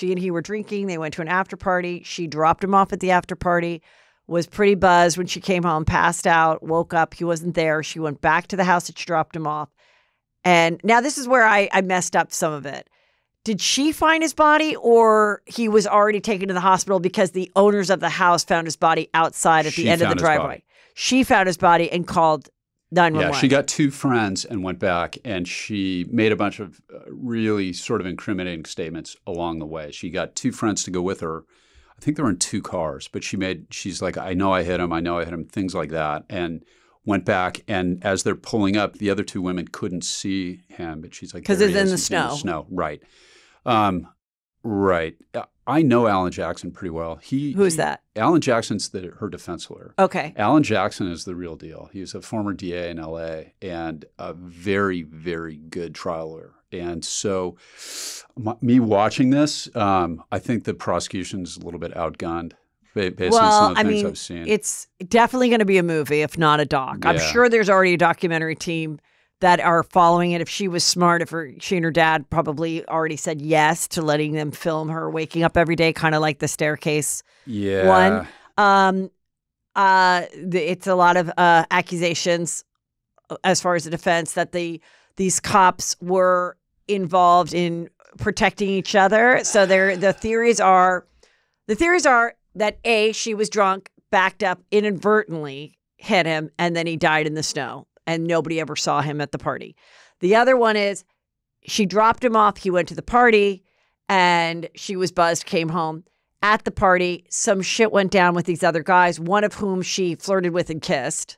and he were drinking. They went to an after party. She dropped him off at the after party. Was pretty buzzed when she came home, passed out, woke up. He wasn't there. She went back to the house that she dropped him off. And now this is where I messed up some of it. Did she find his body, or he was already taken to the hospital because the owners of the house found his body outside at the end of the driveway? She found his body and called 911. Yeah, she got two friends and went back, and she made a bunch of really sort of incriminating statements along the way. She got two friends to go with her. I think they were in two cars, but she's like, I know I hit him, things like that. And went back, and as they're pulling up, the other two women couldn't see him, but she's like, because it's in the snow. Right. Right. I know Alan Jackson pretty well. Who's that? Alan Jackson's her defense lawyer. Okay. Alan Jackson is the real deal. He was a former DA in LA and a very, very good trial lawyer. And so me watching this, I think the prosecution's a little bit outgunned based on some of the things I've seen. It's definitely going to be a movie, if not a doc. Yeah. I'm sure there's already a documentary team that are following it. If she was smart, she and her dad probably already said yes to letting them film her waking up every day, kind of like the staircase one. It's a lot of accusations as far as the defense that these cops were involved in protecting each other. So the theories are that A, she was drunk, backed up, inadvertently hit him, and then he died in the snow, and nobody ever saw him at the party. The other one is she dropped him off. He went to the party, and she was buzzed, came home. At the party, some shit went down with these other guys, one of whom she flirted with and kissed,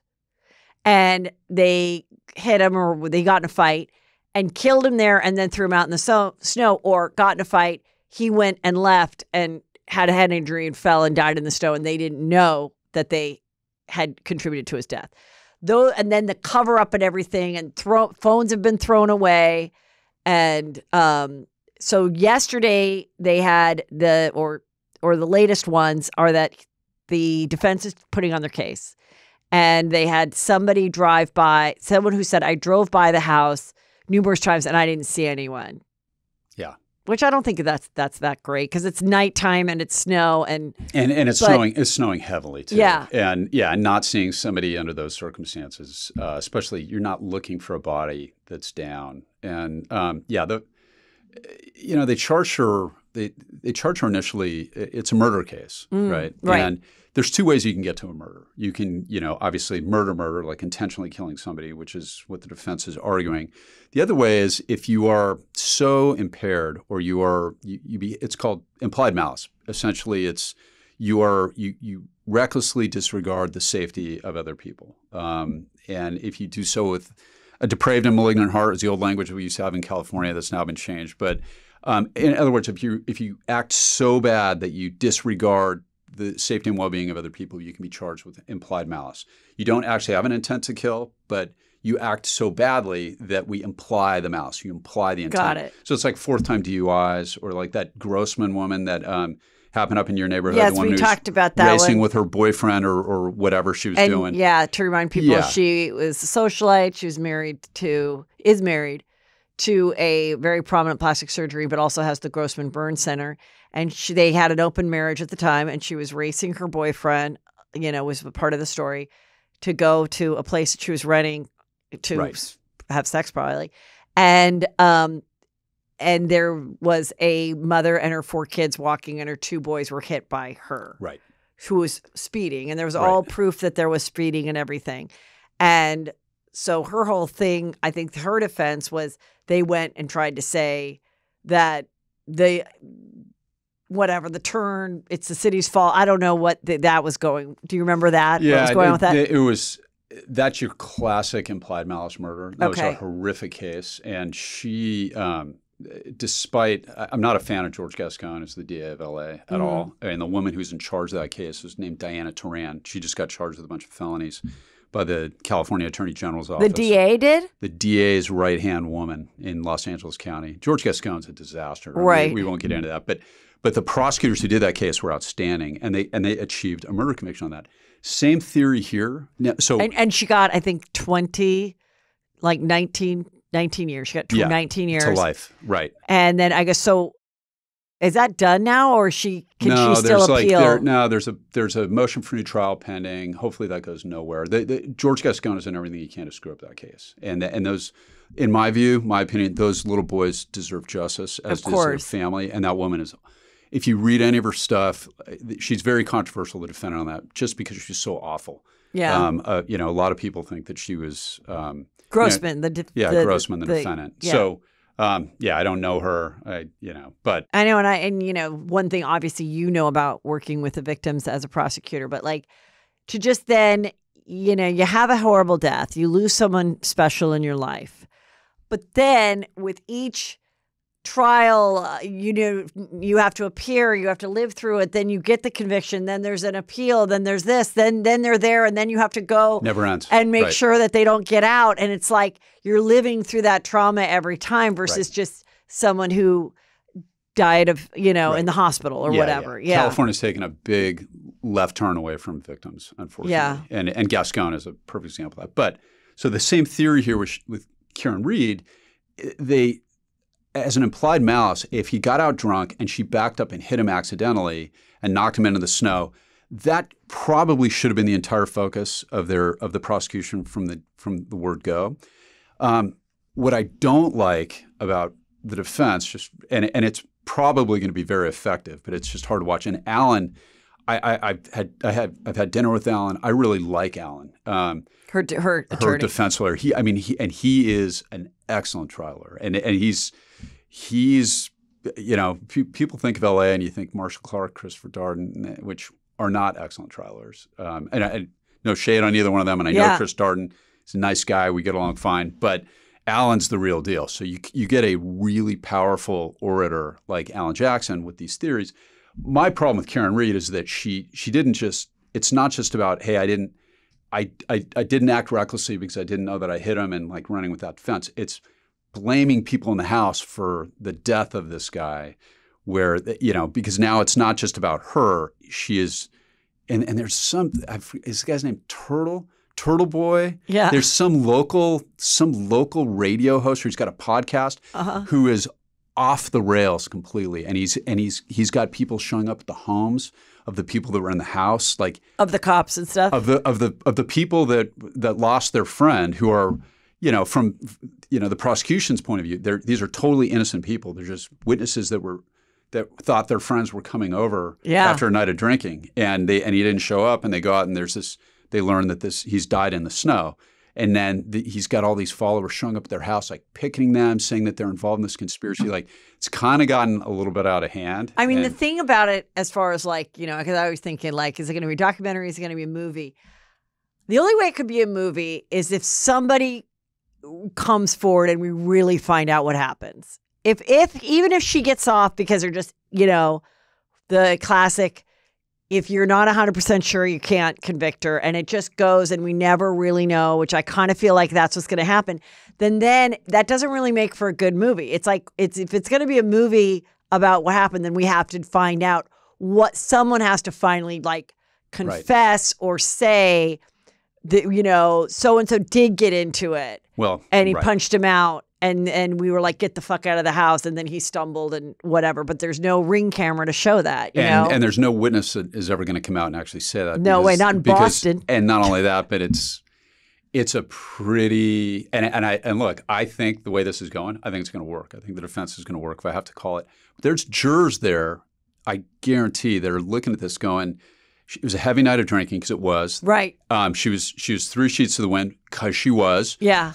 and they hit him, or they got in a fight and killed him there, and then threw him out in the snow, or got in a fight. He went and left and had a head injury and fell and died in the snow, and they didn't know that they had contributed to his death. And then the cover up and everything, and phones have been thrown away. And so yesterday they had or the latest ones are that the defense is putting on their case, and they had somebody drive by, someone who said, I drove by the house numerous times and I didn't see anyone. Yeah. Which I don't think that's that great, because it's nighttime and it's snow and snowing. It's snowing heavily too. Yeah. And not seeing somebody under those circumstances, especially you're not looking for a body that's down. And they charge her. They charge her initially. It's a murder case, right? Right. And there's two ways you can get to a murder. You can, obviously murder, like intentionally killing somebody, which is what the defense is arguing. The other way is if you are so impaired, or it's called implied malice. Essentially, it's you recklessly disregard the safety of other people. And if you do so with a depraved and malignant heart, is the old language we used to have in California that's now been changed. But in other words, if you act so bad that you disregard the safety and well-being of other people, you can be charged with implied malice. You don't actually have an intent to kill, but you act so badly that we imply the malice. You imply the intent. Got it. So it's like fourth-time DUIs, or like that Grossman woman that happened up in your neighborhood. Yes, the one we who's talked about that racing one. with her boyfriend or whatever she was doing. Yeah, to remind people, Yeah. she was a socialite. She was married to a very prominent plastic surgery, but also has the Grossman Burn Center. And they had an open marriage at the time, and she was racing her boyfriend, was a part of the story, to go to a place that she was renting to have sex, probably. And there was a mother and her 4 kids walking, and her 2 boys were hit by her. Right. who was speeding, and there was all proof that there was speeding and everything. And so her whole thing, I think her defense was they went and tried to say that the turn, it's the city's fault. I don't know what that was going. Do you remember that? Yeah, what was going on with that? That's your classic implied malice murder. That was a horrific case. And she, despite, I'm not a fan of George Gascon as the DA of LA at all. And the woman who's in charge of that case was named Diana Turan. She just got charged with a bunch of felonies by the California Attorney General's office. The DA did? The DA's right-hand woman in Los Angeles County. George Gascon's a disaster. Right. We won't get into that. But the prosecutors who did that case were outstanding, and they achieved a murder conviction on that. Same theory here. And she got, I think, 19 years. She got 19 years. To life, right. And then I guess, so is that done now, or can she still appeal? There's a motion for new trial pending. Hopefully that goes nowhere. George Gascon is in everything he can to screw up that case. And those, in my view, my opinion, those little boys deserve justice, as does their family. And that woman is... If you read any of her stuff, she's very controversial, the defendant on that, just because she's so awful. Yeah. A lot of people think that she was Grossman, Grossman, the defendant. Yeah. So, I don't know her, but I know, and one thing obviously about working with the victims as a prosecutor, but to just then, you have a horrible death, you lose someone special in your life, but then with each trial, you have to appear, you have to live through it, then you get the conviction, then there's an appeal, then there's this, then they're there, and then you have to go never ends and make sure that they don't get out, and it's like you're living through that trauma every time versus just someone who died of in the hospital or whatever. Yeah. California's taken a big left turn away from victims, unfortunately. And Gascon is a perfect example of that. But so the same theory here with Karen Reed, as an implied malice, if he got out drunk and she backed up and hit him accidentally and knocked him into the snow, that probably should have been the entire focus of the prosecution from the word go. What I don't like about the defense, and it's probably going to be very effective, but it's just hard to watch. And Alan, I've had dinner with Alan. I really like Alan. Her defense lawyer. He is an excellent trial lawyer, and he's people think of LA and you think Marshall Clark, Christopher Darden, which are not excellent trial lawyers. And I no shade on either one of them. And I know Chris Darden is a nice guy. We get along fine, but Alan's the real deal. So you get a really powerful orator like Alan Jackson with these theories. My problem with Karen Reed is that she didn't just. It's not just about, hey, I didn't act recklessly because I didn't know that I hit him and running without defense. It's blaming people in the house for the death of this guy, where because now it's not just about her. She is, and there's is the guy's name Turtle Boy? Yeah. There's some local radio host who's got a podcast who is off the rails completely, and he's got people showing up at the homes of the people that were in the house, of the cops and stuff, of the people that lost their friend, who are from the prosecution's point of view, these are totally innocent people. They're just witnesses that thought their friends were coming over after a night of drinking, and he didn't show up, and they go out and they learn that he's died in the snow. And then he's got all these followers showing up at their house, picketing them, saying that they're involved in this conspiracy. It's kind of gotten a little bit out of hand. I mean, the thing about it, as far as because I was thinking, is it going to be a documentary? Is it going to be a movie? The only way it could be a movie is if somebody comes forward and we really find out what happens. Even if she gets off because they're just, the classic, if you're not 100% sure, you can't convict her, and it just goes and we never really know, which I kind of feel like that's what's going to happen, then that doesn't really make for a good movie. If it's going to be a movie about what happened, then we have to find out what someone has to finally confess or say that, so-and-so did get into it. Well, and he punched him out. And we were get the fuck out of the house, and then he stumbled and whatever. But there's no ring camera to show that, you know? And there's no witness that is ever going to come out and actually say that. No way, not in Boston. And not only that, but it's a pretty and look, I think the way this is going, I think it's going to work. I think the defense is going to work, if I have to call it. But there's jurors there, I guarantee, that are looking at this going, it was a heavy night of drinking because it was. Right. She was 3 sheets to the wind because she was. Yeah.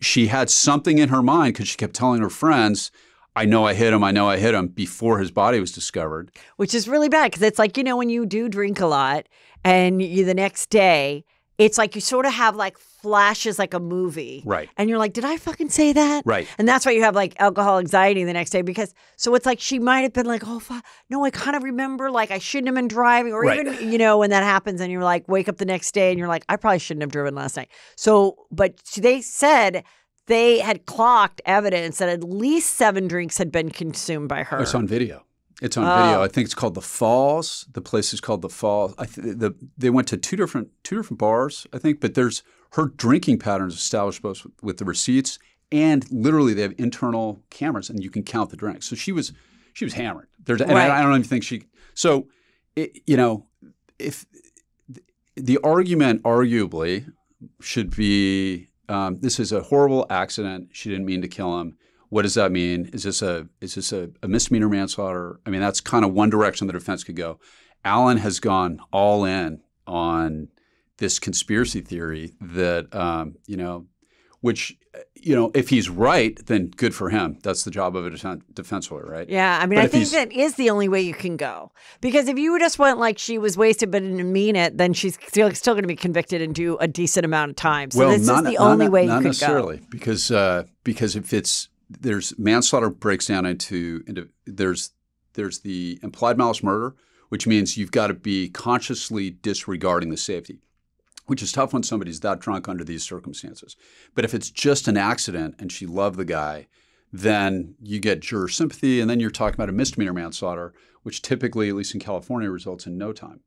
She had something in her mind because she kept telling her friends, I know I hit him. I know I hit him before his body was discovered. Which is really bad because it's like, when you do drink a lot and the next day, it's like you sort of have like flashes like a movie. Right. And you're like, did I fucking say that? Right. And that's why you have like alcohol anxiety the next day because, so it's like she might have been like, oh, fuck. No, I kind of remember like I shouldn't have been driving or even, when that happens and you're like, wake up the next day and you're like, I probably shouldn't have driven last night. So, but they said they had clocked evidence that at least 7 drinks had been consumed by her. It's on video. It's on video. I think it's called The Falls. The place is called The Falls. They went to two different bars, I think, but there's her drinking patterns established both with the receipts and literally they have internal cameras and you can count the drinks. So she was hammered. And I don't even think she. So, if the argument arguably should be this is a horrible accident. She didn't mean to kill him. What does that mean? Is this a misdemeanor manslaughter? I mean, that's kind of one direction the defense could go. Alan has gone all in on this conspiracy theory that, which, if he's right, then good for him. That's the job of a defense lawyer, right? Yeah. I mean, I think that is the only way you can go. Because if you just went like she was wasted but didn't mean it, then she's still going to be convicted and do a decent amount of time. So this is the only way you could go. Not necessarily. Because if there's manslaughter breaks down into there's the implied malice murder, which means you've got to be consciously disregarding the safety, which is tough when somebody's that drunk under these circumstances. But if it's just an accident and she loved the guy, then you get juror sympathy, and then you're talking about a misdemeanor manslaughter, which typically, at least in California, results in no time.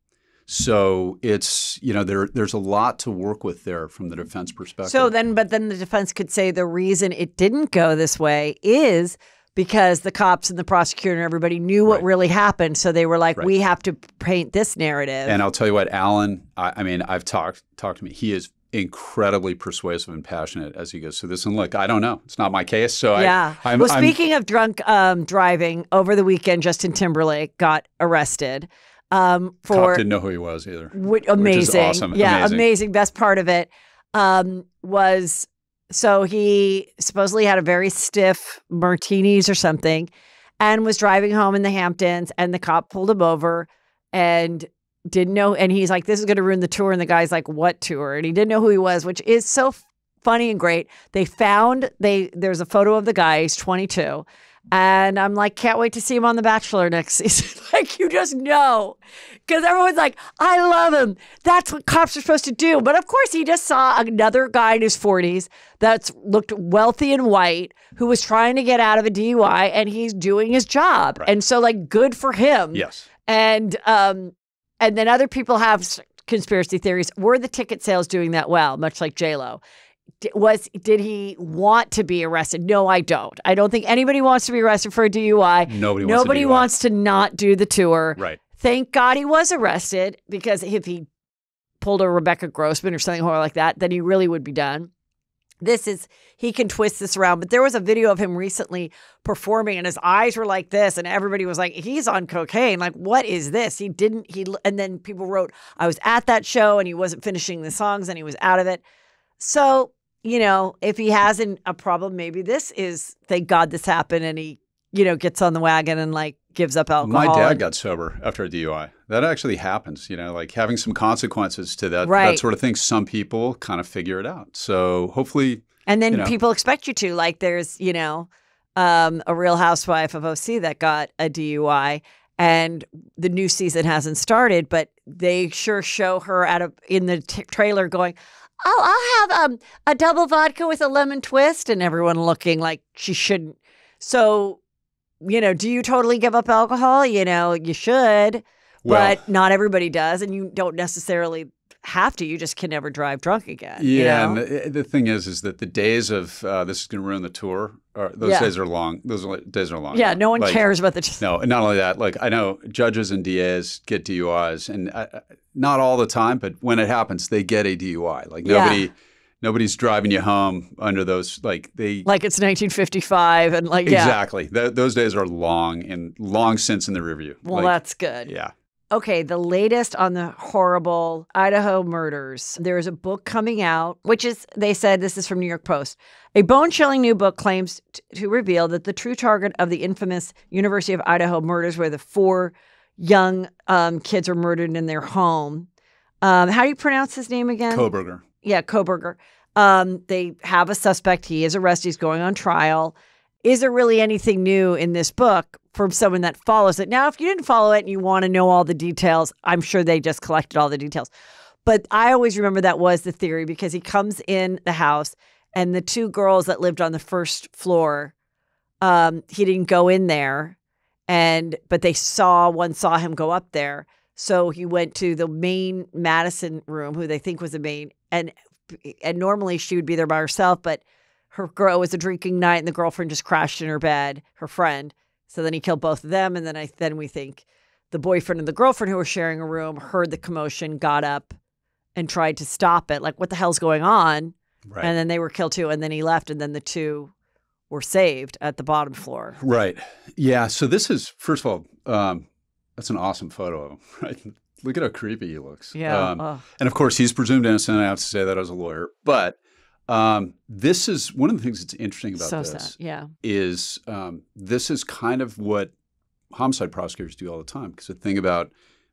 So it's, there's a lot to work with there from the defense perspective. So but then the defense could say the reason it didn't go this way is because the cops and the prosecutor and everybody knew what really happened. So they were like, we have to paint this narrative. And I'll tell you what, Alan, I've talked to me. He is incredibly persuasive and passionate as he goes through this. And look, I don't know. It's not my case. So speaking of drunk driving, over the weekend, Justin Timberlake got arrested. Cop didn't know who he was either. Amazing. Which is awesome. Yeah, amazing. Best part of it was, so he supposedly had a very stiff martinis or something and was driving home in the Hamptons, and the cop pulled him over and didn't know. And he's like, this is going to ruin the tour. And the guy's like, what tour? And he didn't know who he was, which is so funny and great. There's a photo of the guy. He's 22. And I'm like, can't wait to see him on The Bachelor next season. Like, you just know. Because everyone's like, I love him. That's what cops are supposed to do. But of course, he just saw another guy in his 40s that looked wealthy and white who was trying to get out of a DUI, and he's doing his job. Right. And so, like, good for him. Yes. And then other people have conspiracy theories. Were the ticket sales doing that well, much like J-Lo? Did he want to be arrested? No, I don't. I don't think anybody wants to be arrested for a DUI. Nobody wants to not do the tour. Right. Thank God he was arrested, because if he pulled a Rebecca Grossman or something like that, then he really would be done. He can twist this around. But there was a video of him recently performing and his eyes were like this, and everybody was like, he's on cocaine. Like, what is this? And then people wrote, I was at that show and he wasn't finishing the songs and he was out of it. So, if he hasn't a problem, maybe this is, thank God this happened, and he, gets on the wagon and like gives up alcohol. My dad got sober after a DUI. That actually happens, like having some consequences to that sort of thing. Some people kind of figure it out. So hopefully. And then people expect you to, like there's, a Real Housewife of OC that got a DUI, and the new season hasn't started, but they sure show her in the trailer going, oh, I'll have a double vodka with a lemon twist, and everyone looking like she shouldn't. So, do you totally give up alcohol? You should, but not everybody does, and you don't necessarily have to. You just can never drive drunk again. Yeah, and the thing is that the days of this is going to ruin the tour, those days are long. Those days are long. Yeah, no one cares about the. No, and not only that, like I know judges and DAs get DUIs, and not all the time, but when it happens, they get a DUI. Like nobody's driving you home under those like it's 1955 and exactly. Those days are long and long since in the review. Well, that's good. Yeah. Okay, the latest on the horrible Idaho murders. There is a book coming out, which is, they said, this is from New York Post. A bone-chilling new book claims to reveal that the true target of the infamous University of Idaho murders, where the 4 young kids were murdered in their home. How do you pronounce his name again? Kohberger. Yeah, Kohberger. They have a suspect. He is arrested. He's going on trial. Is there really anything new in this book from someone that follows it? Now, if you didn't follow it and you want to know all the details, I'm sure they just collected all the details. But I always remember that was the theory, because he comes in the house and the 2 girls that lived on the first floor, he didn't go in there, but one saw him go up there. So he went to the main Madison room, who they think was the main, and normally she would be there by herself, but her girl, it was a drinking night and the girlfriend just crashed in her bed, her friend. So then he killed both of them. And then we think the boyfriend and the girlfriend, who were sharing a room, heard the commotion, got up and tried to stop it. Like, what the hell's going on? Right. And then they were killed too. And then he left, and then the 2 were saved at the bottom floor. Right. Yeah. So this is, first of all, that's an awesome photo, right? Look at how creepy he looks. Yeah. And of course, he's presumed innocent. I have to say that as a lawyer. But this is one of the things that's interesting about this. Sad. Yeah. Is this is kind of what homicide prosecutors do all the time. Because the thing about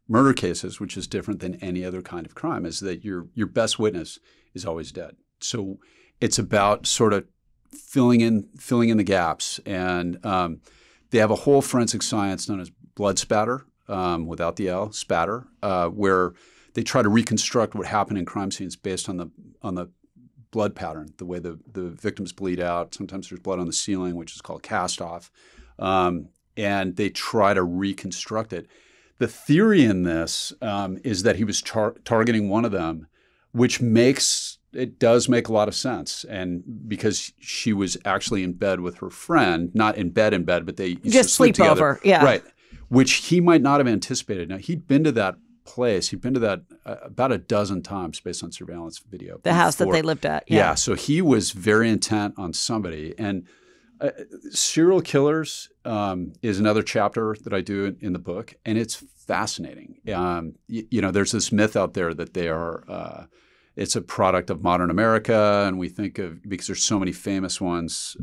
murder cases, which is different than any other kind of crime, is that your best witness is always dead. So it's about sort of filling in the gaps. And they have a whole forensic science known as blood spatter, without the L, spatter, where they try to reconstruct what happened in crime scenes based on the blood pattern, the way the victims bleed out. Sometimes there's blood on the ceiling, which is called cast off. And they try to reconstruct it. The theory in this is that he was targeting one of them, which does make a lot of sense. And because she was actually in bed with her friend, not in bed, but they used just to sleep together. Over. Yeah. Right. Which he might not have anticipated. Now, he'd been to that place. He'd been to that about a dozen times based on surveillance video. The house that they lived at. Yeah. So he was very intent on somebody. And serial killers is another chapter that I do in the book, and it's fascinating. There's this myth out there that they are it's a product of modern America, and we think of, because there's so many famous ones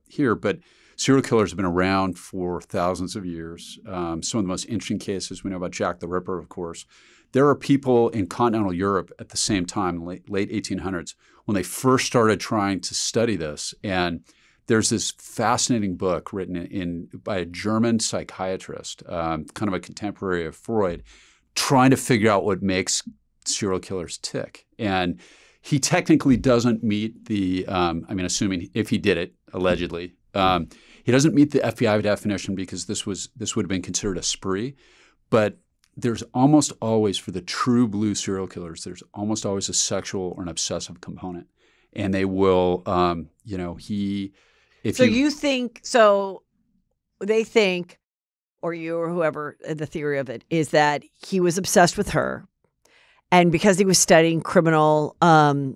here, but serial killers have been around for thousands of years. Some of the most interesting cases, we know about Jack the Ripper, of course. There are people in continental Europe at the same time, late 1800s, when they first started trying to study this. And there's this fascinating book written by a German psychiatrist, kind of a contemporary of Freud, trying to figure out what makes serial killers tick. And he technically doesn't meet the, assuming if he did it, allegedly, he doesn't meet the FBI definition, because this would have been considered a spree. But there's almost always, for the true blue serial killers, there's almost always a sexual or an obsessive component. And they will, they think, or you or whoever, the theory of it is that he was obsessed with her. And because he was studying criminology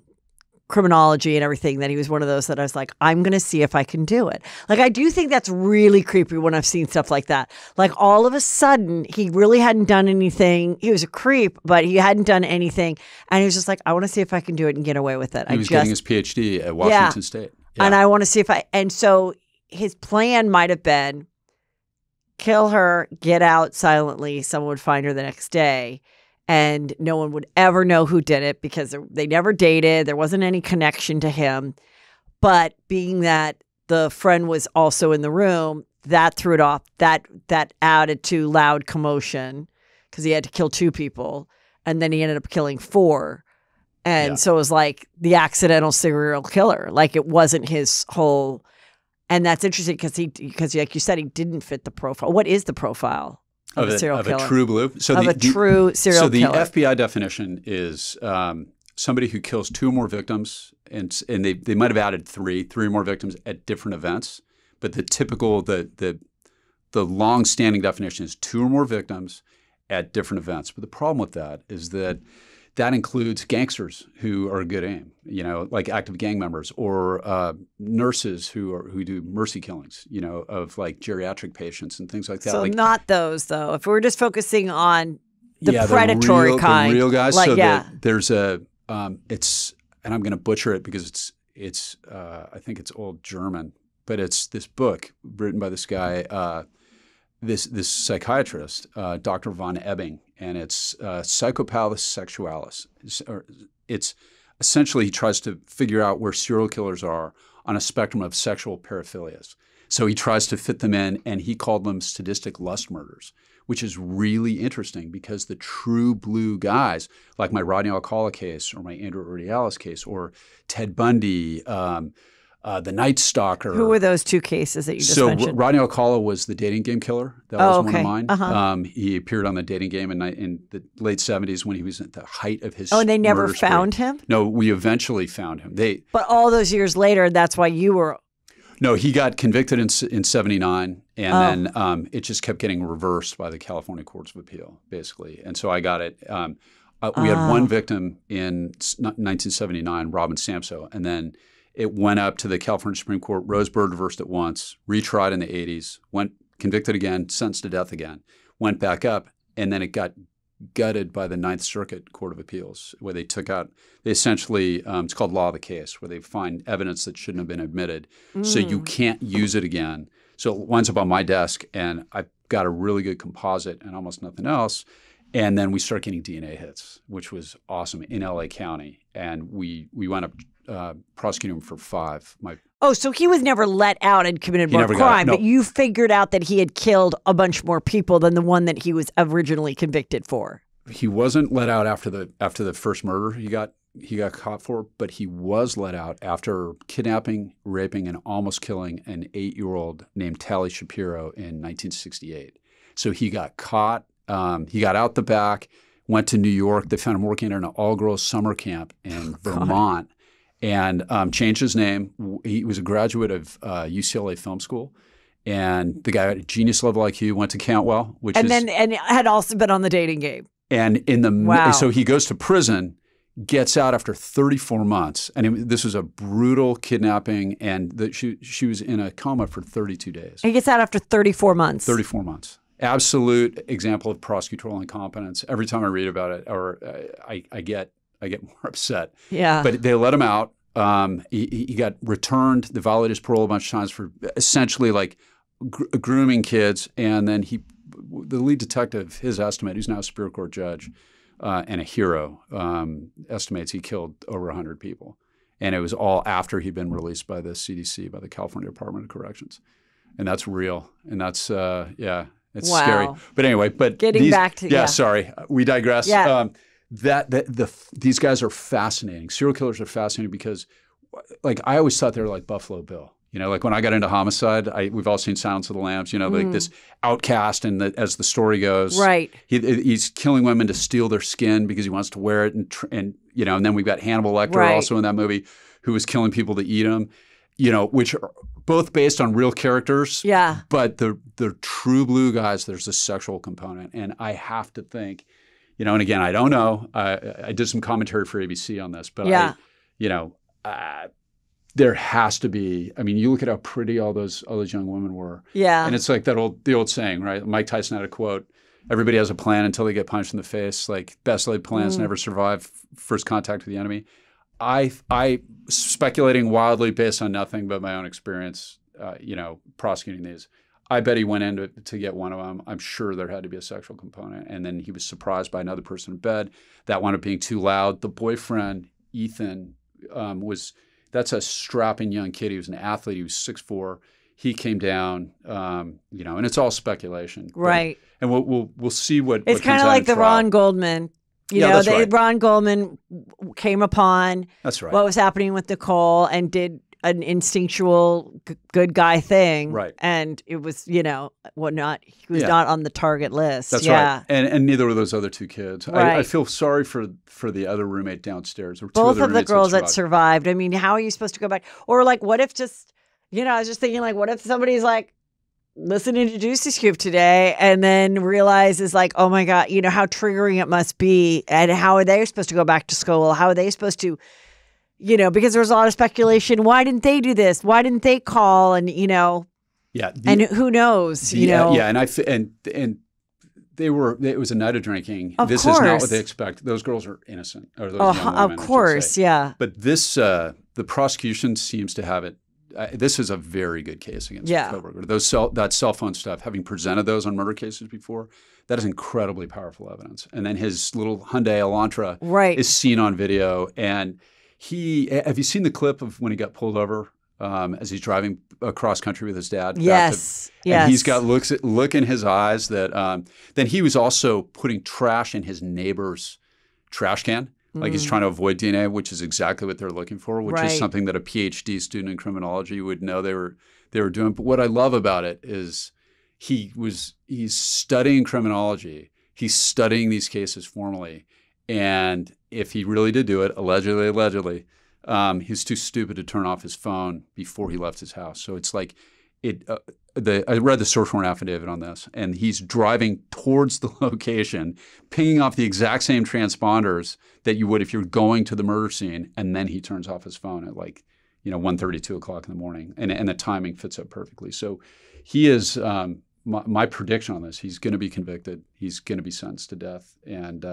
and everything, that he was one of those that I was like, I'm going to see if I can do it. Like, I do think that's really creepy when I've seen stuff like that. Like, all of a sudden, he really hadn't done anything. He was a creep, but he hadn't done anything. And he was just like, I want to see if I can do it and get away with it. He was getting his PhD at Washington State. Yeah. And I want to see and so his plan might have been kill her, get out silently. Someone would find her the next day. And no one would ever know who did it, because they never dated. There wasn't any connection to him. But being that the friend was also in the room, that threw it off. That added to loud commotion, because he had to kill 2 people. And then he ended up killing 4. And so it was like the accidental serial killer. Like, it wasn't his whole. And that's interesting because like you said, he didn't fit the profile. What is the profile of a serial killer? A true blue. So true serial killer. So the FBI definition is somebody who kills 2 or more victims, and they might have added 3 or more victims at different events. But the typical, the long-standing definition is 2 or more victims at different events. But the problem with that is that includes gangsters who are a good aim, like active gang members, or nurses who do mercy killings, of like geriatric patients and things like that. So like, not those, though. If we're just focusing on predatory kind. The real guys. Like, so yeah. there's a, it's, and I'm going to butcher it because it's I think it's old German, but it's this book written by this guy, this psychiatrist, Dr. von Ebbing, and it's Psychopathus Sexualis. It's essentially he tries to figure out where serial killers are on a spectrum of sexual paraphilias. So he tries to fit them in, and he called them sadistic lust murders, which is really interesting because the true blue guys, like my Rodney Alcala case or my Andrew Urdiales case or Ted Bundy, the Night Stalker. Who were those two cases that you just mentioned? So Rodney Alcala was the dating game killer. That was one of mine. Uh-huh. He appeared on the dating game in the late 70s when he was at the height of his and they never murder found spree. him? No, we eventually found him. But all those years later, that's why you were... No, he got convicted in 79, and then it just kept getting reversed by the California Courts of Appeal, basically. And so I got it. We had one victim in 1979, Robin Samso, and then it went up to the California Supreme Court. Rose Bird reversed it once, retried in the 80s, went convicted again, sentenced to death again, went back up, and then it got gutted by the Ninth Circuit Court of Appeals, where they took out, they essentially, it's called law of the case, where they find evidence that shouldn't have been admitted. So you can't use it again. So it winds up on my desk, and I've got a really good composite and almost nothing else. And then we start getting DNA hits, which was awesome in LA County. And we wound up prosecuting him for 5. So he was never let out and committed more crime, but you figured out that he had killed a bunch more people than the one that he was originally convicted for. He wasn't let out after the first murder he got caught for, but he was let out after kidnapping, raping, and almost killing an 8-year-old named Tally Shapiro in 1968. So he got caught. He got out the back, went to New York. They found him working at an all-girls summer camp in Vermont. And changed his name. He was a graduate of UCLA Film School, and the guy had a genius level IQ. Went to Cantwell, and had also been on the dating game. And so he goes to prison, gets out after 34 months, and this was a brutal kidnapping, and she was in a coma for 32 days. He gets out after 34 months. 34 months. Absolute example of prosecutorial incompetence. Every time I read about it, or I get more upset. Yeah. But they let him out. He got returned. They violated his parole a bunch of times for essentially like grooming kids. And then the lead detective, his estimate, who's now a Superior Court judge and a hero, estimates he killed over 100 people. And it was all after he'd been released by the CDC, by the California Department of Corrections. And that's real. And that's, it's scary. But anyway, getting back to, sorry, we digress. Yeah. These guys are fascinating. Serial killers are fascinating because, like, I always thought they were like Buffalo Bill. You know, like when I got into homicide, we've all seen Silence of the Lambs. You know, like this outcast, and as the story goes, right? He's killing women to steal their skin because he wants to wear it, and you know, and then we've got Hannibal Lecter also in that movie, who was killing people to eat them. You know, which are both based on real characters. Yeah. But the true blue guys, there's a sexual component, and I have to think. You know, and again, I don't know. I did some commentary for ABC on this, but there has to be. I mean, you look at how pretty all those young women were. Yeah. And it's like the old saying, right? Mike Tyson had a quote: "Everybody has a plan until they get punched in the face. Like best laid plans never survive first contact with the enemy." I speculating wildly based on nothing but my own experience. Prosecuting these. I bet he went in to get one of them. I'm sure there had to be a sexual component. And then he was surprised by another person in bed. That wound up being too loud. The boyfriend, Ethan, that's a strapping young kid. He was an athlete. He was 6'4". He came down, and it's all speculation. Right. And we'll see what it's kind of like the Ron Goldman. Ron Goldman came upon what was happening with Nicole and did an instinctual good guy thing. Right. And it was, whatnot. He was not on the target list. That's right. And neither were those other two kids. Right. I feel sorry for the other roommate downstairs. Both of the girls that survived. I mean, how are you supposed to go back? Or like, what if just, I was just thinking like, what if somebody's like listening to Juicy Scoop today and then realizes like, oh my God, how triggering it must be. And how are they supposed to go back to school? How are they supposed to, because there was a lot of speculation. Why didn't they do this? Why didn't they call? And, and who knows, Yeah. And It was a night of drinking. Of this course. is not what they expect. Those girls are innocent, or those young women, of I should course, say. yeah. But this, the prosecution seems to have it. This is a very good case against Kohberger. That cell phone stuff, having presented those on murder cases before, that is incredibly powerful evidence. And then his little Hyundai Elantra is seen on video. And have you seen the clip of when he got pulled over as he's driving across country with his dad? Yes. And he's got look in his eyes that then he was also putting trash in his neighbor's trash can. Like he's trying to avoid DNA, which is exactly what they're looking for, which is something that a PhD student in criminology would know they were doing. But what I love about it is he's studying criminology. He's studying these cases formally. And if he really did do it, allegedly, he's too stupid to turn off his phone before he left his house. So it's like I read the search warrant affidavit on this, and he's driving towards the location, pinging off the exact same transponders that you would if you're going to the murder scene, and then he turns off his phone at 1:30, 2 o'clock in the morning, and the timing fits up perfectly. So he is my prediction on this. He's going to be convicted. He's going to be sentenced to death. And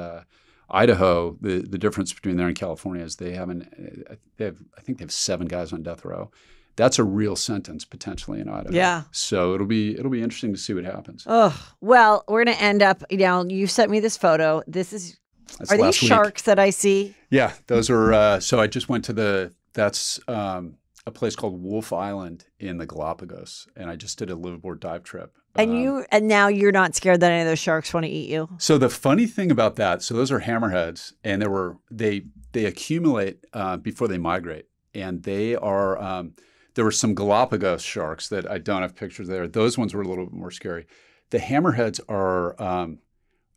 Idaho, the difference between there and California is I think they have 7 guys on death row. That's a real sentence potentially in Idaho. Yeah. So it'll be interesting to see what happens. Oh, well, we're going to end up, you sent me this photo. Are these sharks that I see? Yeah, those are, so I just went to that's a place called Wolf Island in the Galapagos, and I just did a liveaboard dive trip. And now you're not scared that any of those sharks want to eat you? So the funny thing about that, so those are hammerheads, and they accumulate before they migrate, and they are, there were some Galapagos sharks that I don't have pictures there. Those ones were a little bit more scary. The hammerheads are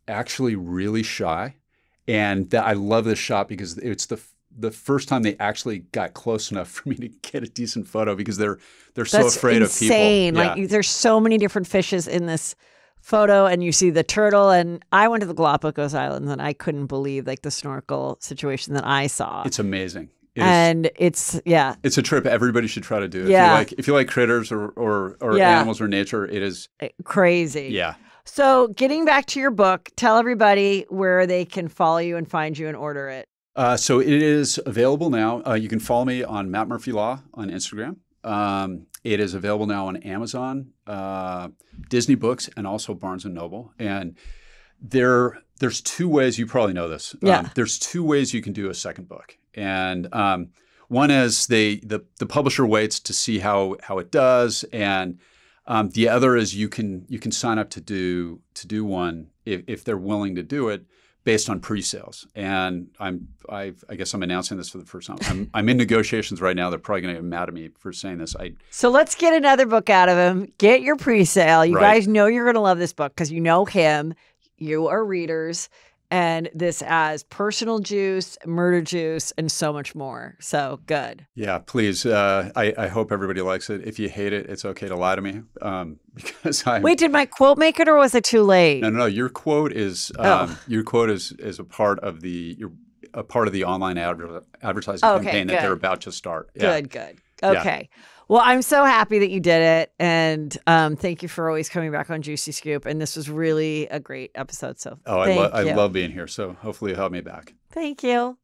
actually really shy, and I love this shot because it's the first time they actually got close enough for me to get a decent photo because they're so afraid of people. That's insane. Yeah. There's so many different fishes in this photo, and you see the turtle. And I went to the Galapagos Islands, and I couldn't believe the snorkel situation that I saw. It's amazing. It's a trip everybody should try to do. Yeah. If you like critters or animals or nature, it is crazy. Yeah. So getting back to your book, tell everybody where they can follow you and find you and order it. So it is available now. You can follow me on Matt Murphy Law on Instagram. It is available now on Amazon, Disney Books, and also Barnes & Noble. And there's 2 ways, you probably know this. There's 2 ways you can do a second book. And one is the publisher waits to see how it does, and the other is you can sign up to do one if they're willing to do it based on pre-sales. And I guess I'm announcing this for the first time. I'm in negotiations right now. They're probably going to get mad at me for saying this. So let's get another book out of him. Get your pre-sale. You guys know you're going to love this book because you know him. You are readers. And this has personal juice, murder juice, and so much more. So good. Yeah, please. I hope everybody likes it. If you hate it, it's okay to lie to me because Wait, did my quote make it, or was it too late? No. Your quote is a part of the online advertising campaign that they're about to start. Yeah. Good. Okay. Yeah. Well, I'm so happy that you did it. And thank you for always coming back on Juicy Scoop. And this was really a great episode. So I love being here. So hopefully you'll have me back. Thank you.